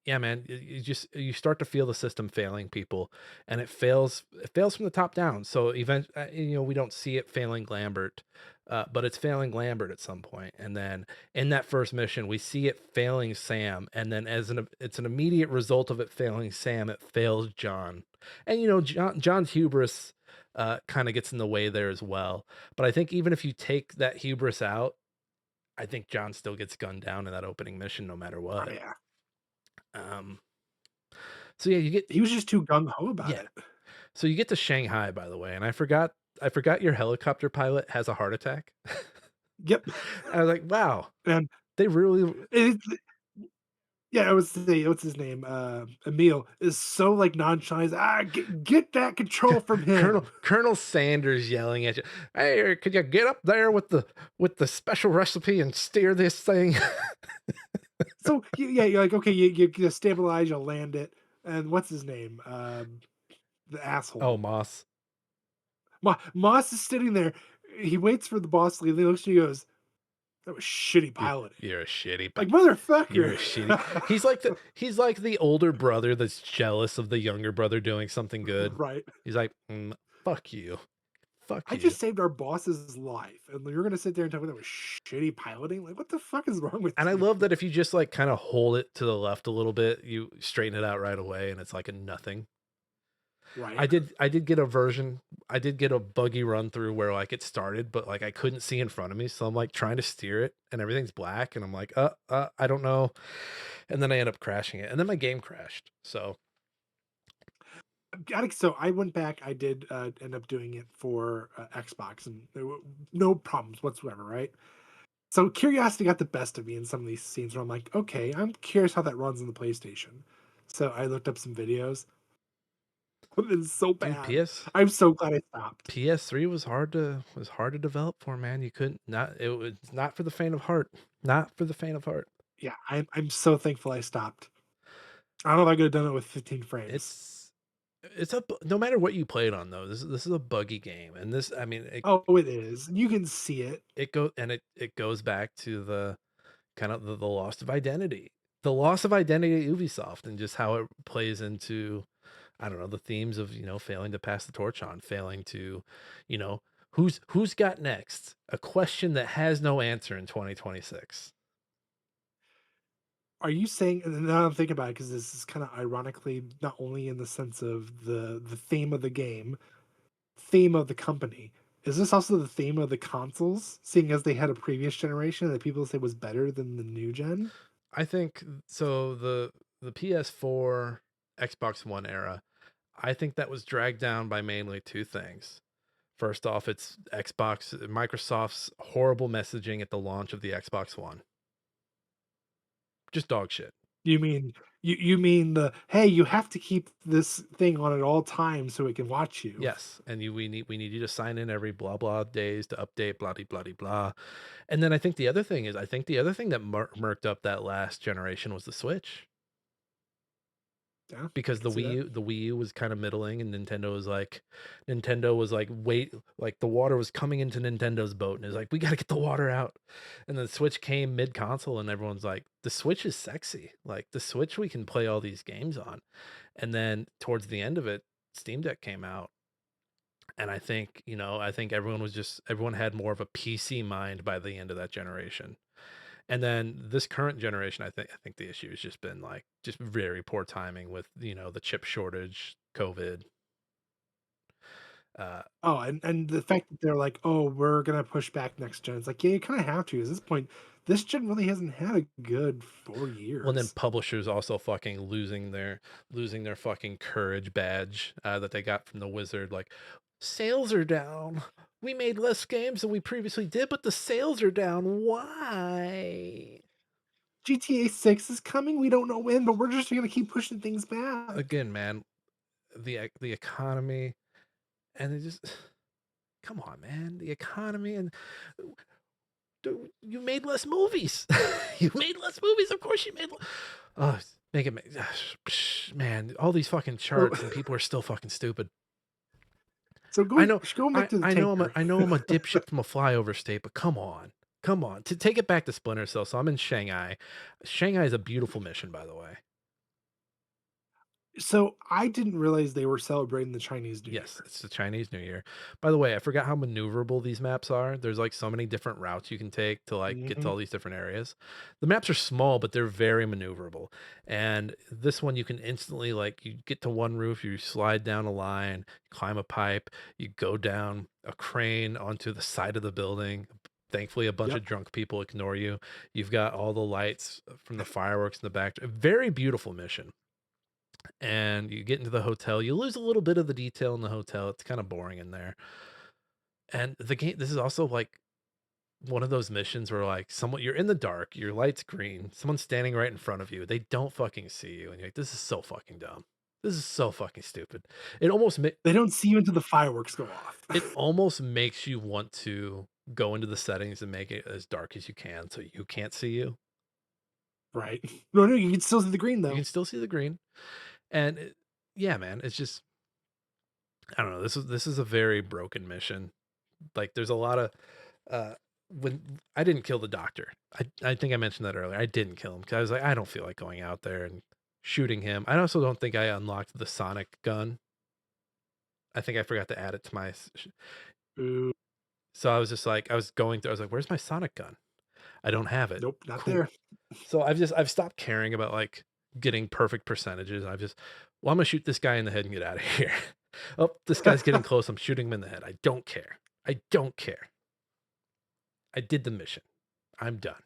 yeah, man, you start to feel the system failing people, and it fails from the top down. So we don't see it failing Lambert, but it's failing Lambert at some point, and then in that first mission, we see it failing Sam, and then it's an immediate result of it failing Sam, it fails John, and John's hubris kind of gets in the way there as well. But I think even if you take that hubris out, I think John still gets gunned down in that opening mission no matter Oh what. yeah. Um, so yeah, He was just too gung ho about yeah, it. so you get to Shanghai, by the way, and I forgot your helicopter pilot has a heart attack. Yep. I was like, wow, And they really it, yeah, I was say what's his name? Emil is so like nonchalant. Get that control from Colonel him. Colonel Sanders yelling at you. Hey, could you get up there with the special recipe and steer this thing? So yeah, you're like, okay, you stabilize, you'll land it. And what's his name? The Oh, asshole. Moss, Moss is sitting there. He waits for the boss to leave. He looks at you and goes, that was shitty you're, piloting. you're a shitty. Like, You're motherfucker. a shitty. He's like the older brother that's jealous of the younger brother doing something good. Right. He's like, fuck you, fuck I you. just saved our boss's life. And you're going to sit there and tell me that was shitty piloting? Like, what the fuck is wrong with And I you? love that if you just like kind of hold it to the left a little bit, you straighten it out right away, and it's like a nothing. Right. I did get a version. I did get a buggy run through where like it started, but like I couldn't see in front of me, so I'm like trying to steer it, and everything's black, and I'm like, I don't know, and then I end up crashing it, and then my game crashed. So So I went back. I did end up doing it for Xbox, and there were no problems whatsoever. Right. So curiosity got the best of me in some of these scenes where I'm like, okay, I'm curious how that runs on the PlayStation. So I looked up some videos. It's so dude, bad. I'm so glad I stopped. PS3 was hard to develop for, man. You couldn't not it was not for the faint of heart. Not for the faint of heart. Yeah, I'm so thankful I stopped. I don't know if I could have done it with 15 frames. No matter what you played on though. This is a buggy game, and this I mean Oh, it is. You can see it. it goes back to the kind of the loss of identity. The loss of identity at Ubisoft, and just how it plays into, I don't know, the themes of, failing to pass the torch on, failing to, you know, who's got next? A question that has no answer in 2026. Are you saying, and now I'm thinking about it because this is kind of ironically not only in the sense of the theme of the game, theme of the company. Is this also the theme of the consoles, seeing as they had a previous generation that people say was better than the new gen? I think so. The PS4, Xbox One era, I think that was dragged down by mainly two things. First off, it's Microsoft's horrible messaging at the launch of the Xbox One. Just dog shit. You mean you mean the, "Hey, you have to keep this thing on at all times so it can watch you." Yes, and we need you to sign in every blah blah days to update blah de blah de blah. And then I think the other thing that murked up that last generation was the Switch. Yeah, I Because can see that. The Wii U was kind of middling, and Nintendo was like, wait, like the water was coming into Nintendo's boat, and it's like, we got to get the water out. And then the Switch came mid console, and everyone's like, the Switch is sexy. Like the Switch, we can play all these games on. And then towards the end of it, Steam Deck came out. And I think everyone had more of a PC mind by the end of that generation. And then this current generation, I think the issue has just been like just very poor timing with the chip shortage, COVID. Uh, Oh, and the fact that they're like, "Oh, we're gonna push back next gen." It's like, yeah, you kinda have to. At this point, this gen really hasn't had a good 4 well, and then years. publishers also fucking losing their fucking courage badge that they got from the wizard. Like sales are down. We made less games than we previously did, but the sales are down. Why? GTA 6 is coming, we don't know when, but we're just gonna keep pushing things back. Again, man, the economy and it just come on, man, the economy and you made less movies. You made less movies. Of course you made. Oh, make it, man. All these fucking So charts and people are still fucking stupid. so I going know. going back to the I know. tanker. I know. I'm a dipshit from a flyover state, but come on. To take it back to Splinter Cell. So I'm in Shanghai. Shanghai is a beautiful mission, by the way. So I didn't realize they were celebrating the Chinese New Yes, Year. it's the Chinese New Year. By the way, I forgot how maneuverable these maps are. There's like so many different routes you can take to like get to Mhm. all these different areas. The maps are small, but they're very maneuverable. And this one you can instantly like you get to one roof, you slide down a line, climb a pipe, you go down a crane onto the side of the building. Thankfully, a bunch Yep. of drunk people ignore you. You've got all the lights from the fireworks in the back. A very beautiful mission, and you get into the hotel. You lose a little bit of the detail in the hotel. It's kind of boring in there. And the game, this is also like one of those missions where like someone you're in the dark, your light's green, someone's standing right in front of you. They don't fucking see you, and you're like, this is so fucking dumb. This is so fucking stupid. It almost They don't see you until the fireworks go off. it almost makes you want to go into the settings and make it as dark as you can so you can't see you. Right. No, no, you can still see the green You though. can still see the green. And yeah, man, it's just I don't know. This is a very broken mission. Like there's a lot of when I didn't kill the doctor. I think I mentioned that earlier. I didn't kill him because I was like, I don't feel like going out there and shooting him. I also don't think I unlocked the sonic gun. I think I forgot to add it to Ooh, so I was just like, I was going through. I was like, where's my sonic gun? I don't have it. nope, not Cool. there. So I've stopped caring about like getting perfect percentages. Well, I'm gonna shoot this guy in the head and get out of here. Oh, this guy's getting close. I'm shooting him in the head. I don't care. I don't care. I did the mission. I'm done.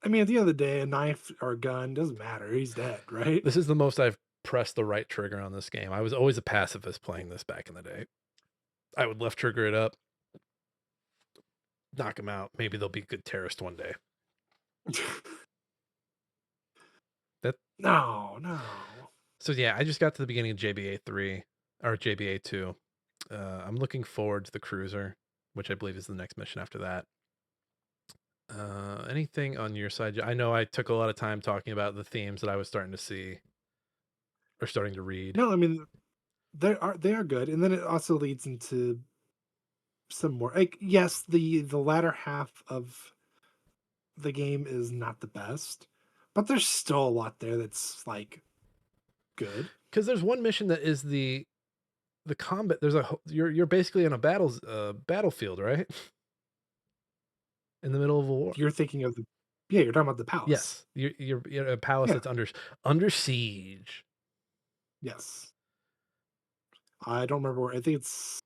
I mean, at the end of the day, a knife or a gun doesn't matter. He's dead, right? This is the most I've pressed the right trigger on this game. I was always a pacifist playing this back in the day. I would left trigger it up, knock him out. Maybe they'll be a good terrorist one day. That No, no. so yeah, I just got to the beginning of JBA 3 or JBA 2. I'm looking forward to the cruiser, which I believe is the next mission after that. Anything on your side? I know I took a lot of time talking about the themes that I was starting to see or starting to read. No, I mean they are good, and then it also leads into some more. Like, yes, the latter half of the game is not the best, but there's still a lot there that's like good. Because there's one mission that is the combat. You're basically in a battlefield, right? In the middle of a war. You're thinking of the, yeah, you're talking about the palace. Yes, you're a palace Yeah, that's under siege. yes. I don't remember where. I think it's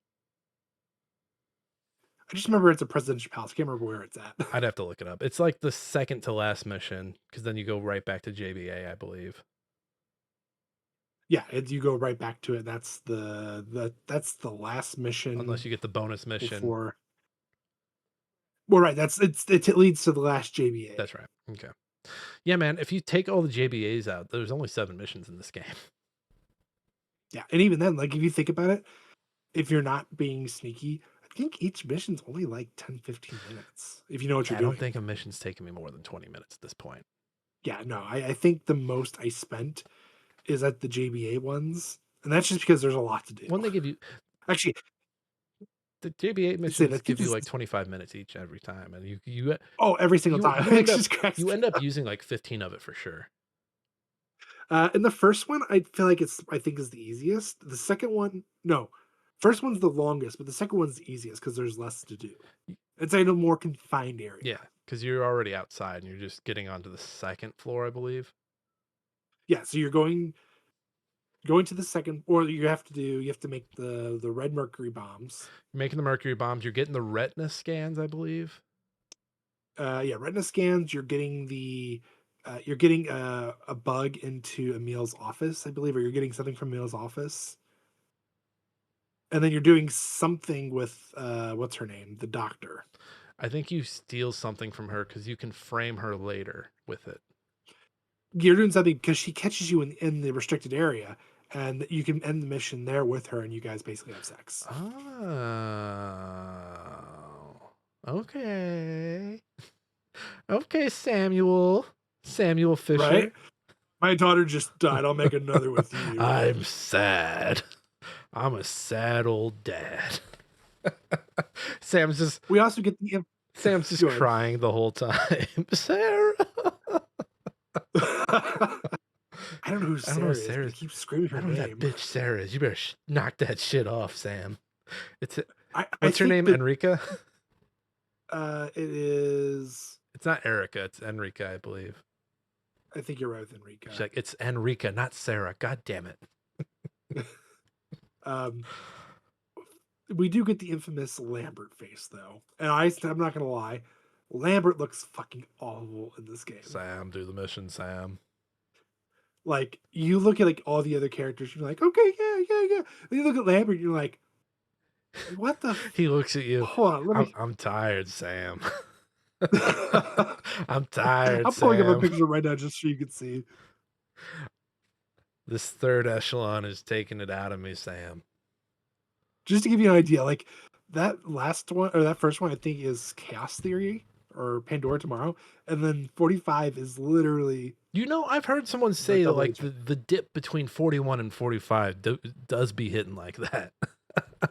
I just remember it's a presidential palace. I can't remember where it's at. I'd have to look it up. It's like the second to last mission, because then you go right back to JBA, I believe. Yeah, you go right back to it. That's that's the last mission Unless you get the bonus mission. before. Well, right. It leads to the last JBA. That's right. Okay. Yeah, man. If you take all the JBAs out, there's only 7 missions in this game. Yeah, and even then, like if you think about it, if you're not being sneaky, I think each mission's only like 10, 15 minutes. If you know what you're I doing. don't think a mission's taken me more than 20 minutes at this point. Yeah, no, I think the most I spent is at the JBA ones, and that's just because there's a lot to do. When they give you Actually, the JBA I missions think give you this like is- 25 minutes each every time, and you every single time. you It end up just cracks me up. using like 15 of it for sure. And the first one, I feel like I think is the easiest. The second one, no, first one's the longest, but the second one's the easiest because there's less to do. It's in a more confined area. Yeah, because you're already outside and you're just getting onto the second floor, I believe. Yeah, so you're going to the second, or you have to make the red mercury bombs. You're making the mercury bombs. You're getting the retina scans, I believe. Yeah, retina scans. You're getting a bug into Emil's office, I believe, or you're getting something from Emil's office. And then you're doing something with what's her name? The doctor. I think you steal something from her because you can frame her later with it. You're doing something because she catches you in the restricted area, and you can end the mission there with her, and you guys basically have sex. Oh, okay. Okay, Samuel Fisher. Right? My daughter just died. I'll make another with you. I'm sad. I'm a sad old dad. Sam's just We also get the Go ahead. crying the whole time. Sarah. I don't know who Sarah is. Sarah But is. he keeps screaming her I don't know name. that bitch Sarah is. You better knock that shit off, Sam. What's her think name? that, Enrica? It is. It's not Erica. It's Enrica, I believe. I think you're right with Enrica. She's like, it's Enrica, not Sarah. God damn it. We do get the infamous Lambert face though, and I'm not gonna lie, Lambert looks fucking awful in this game. Sam, do the mission, Sam. Like you look at like all the other characters, you're like, okay, yeah. Then you look at Lambert, you're like, what the? He looks at you. Hold on, let me. I'm tired, Sam. I'm tired, I'm pulling up a Sam. picture right now just so you can see. This third echelon is taking it out of me, Sam. Just to give you an idea, like that last one or that first one, I think is Chaos Theory or Pandora Tomorrow, and then 45 is literally. You know, I've heard someone say that double like agent. the dip between 41 and 45 does be hitting like that.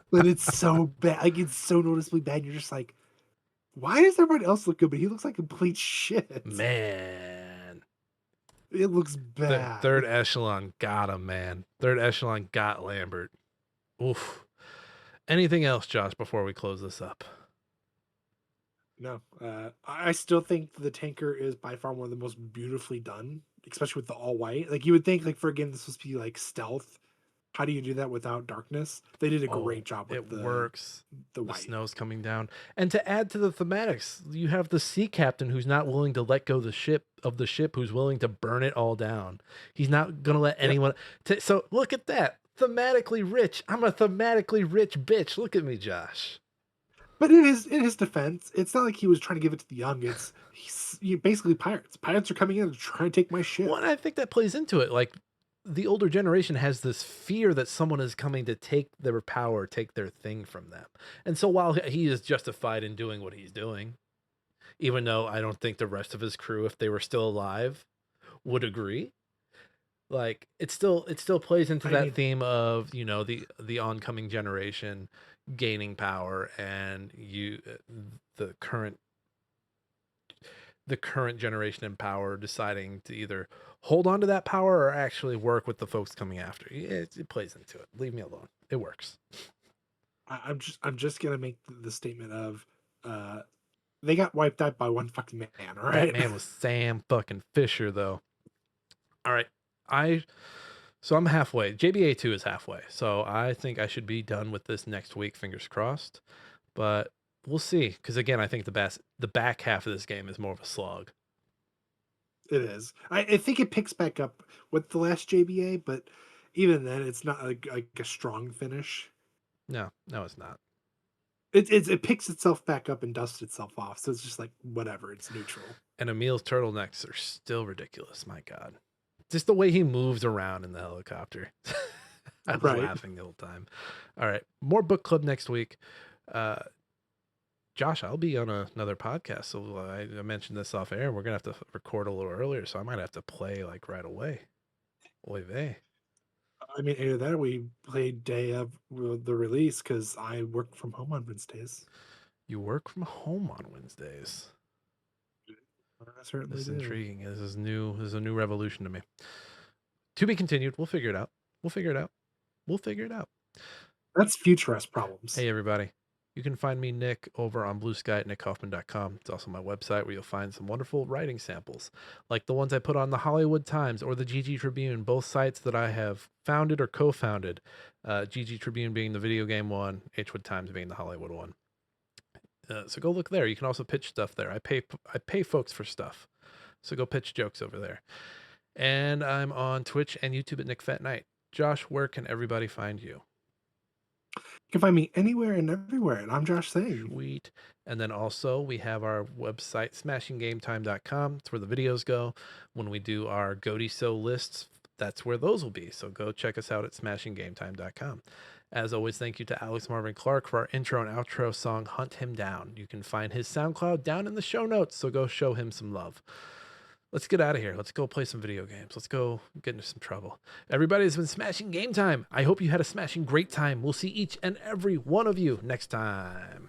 But it's so bad, like it's so noticeably bad. You're just like, why does everybody else look good, but he looks like complete shit? Man. It looks bad. Third echelon got him, man. Third echelon got Lambert. Oof. Anything else, Josh, before we close this up? No, I still think the tanker is by far one of the most beautifully done, especially with the all white. Like you would think, like for a game that's supposed to be like stealth, how do you do that without darkness? They did a great job with it works. The The white. snow's coming down. And to add to the thematics, you have the sea captain who's not willing to let go the ship, who's willing to burn it all down. He's not going to let anyone. So look at that. Thematically rich. I'm a thematically rich bitch. Look at me, Josh. But in his defense, it's not like he was trying to give it to the young. He's basically pirates. Pirates are coming in to try and take my ship. Well, and I think that plays into it. Like the older generation has this fear that someone is coming to take their power, take their thing from them. And so while he is justified in doing what he's doing, even though I don't think the rest of his crew, if they were still alive, would agree. Like it still plays into that theme of, you know, the oncoming generation gaining power and the current generation in power deciding to either hold on to that power or actually work with the folks coming after. It plays into it. Leave me alone. It works. I'm just gonna make the statement of they got wiped out by one fucking man. All right, That man was Sam fucking Fisher, though. All right, so I'm halfway. JBA 2 is halfway, so I think I should be done with this next week. Fingers crossed. But we'll see. Because again, I think the back half of this game is more of a slog. It is. I think it picks back up with the last JBA, but even then, it's not like a strong finish. No, it's not. It picks itself back up and dusts itself off, so it's just like whatever. It's neutral. And Emil's turtlenecks are still ridiculous. My God, just the way he moves around in the helicopter. I was Right. laughing the whole time. All right, more book club next week. Josh, I'll be on another podcast, so I mentioned this off air. We're gonna have to record a little earlier, so I might have to play like right away. Oy vey. I mean, either that or we play day of the release because I work from home on Wednesdays. You work from home on Wednesdays. I certainly This is do. intriguing. This is new. This is a new revolution to me. To be continued. We'll figure it out. We'll figure it out. We'll figure it out. That's future us problems. Hey, everybody. You can find me, Nick, over on Blue Sky at nickhoffman.com. It's also my website where you'll find some wonderful writing samples, like the ones I put on the Hollywood Times or the GG Tribune, both sites that I have founded or co-founded. GG Tribune being the video game one, Hwood Times being the Hollywood one. So go look there. You can also pitch stuff there. I pay folks for stuff. So go pitch jokes over there. And I'm on Twitch and YouTube at Nick Fat Knight. Josh, where can everybody find you? You can find me anywhere and everywhere, and I'm Josh Singh. Sweet. And then also we have our website, smashinggametime.com. It's where the videos go. When we do our Goaty So lists, that's where those will be. So go check us out at smashinggametime.com. As always, thank you to Alex Marvin Clark for our intro and outro song, Hunt Him Down. You can find his SoundCloud down in the show notes, so go show him some love. Let's get out of here. Let's go play some video games. Let's go get into some trouble. Everybody's been smashing game time. I hope you had a smashing great time. We'll see each and every one of you next time.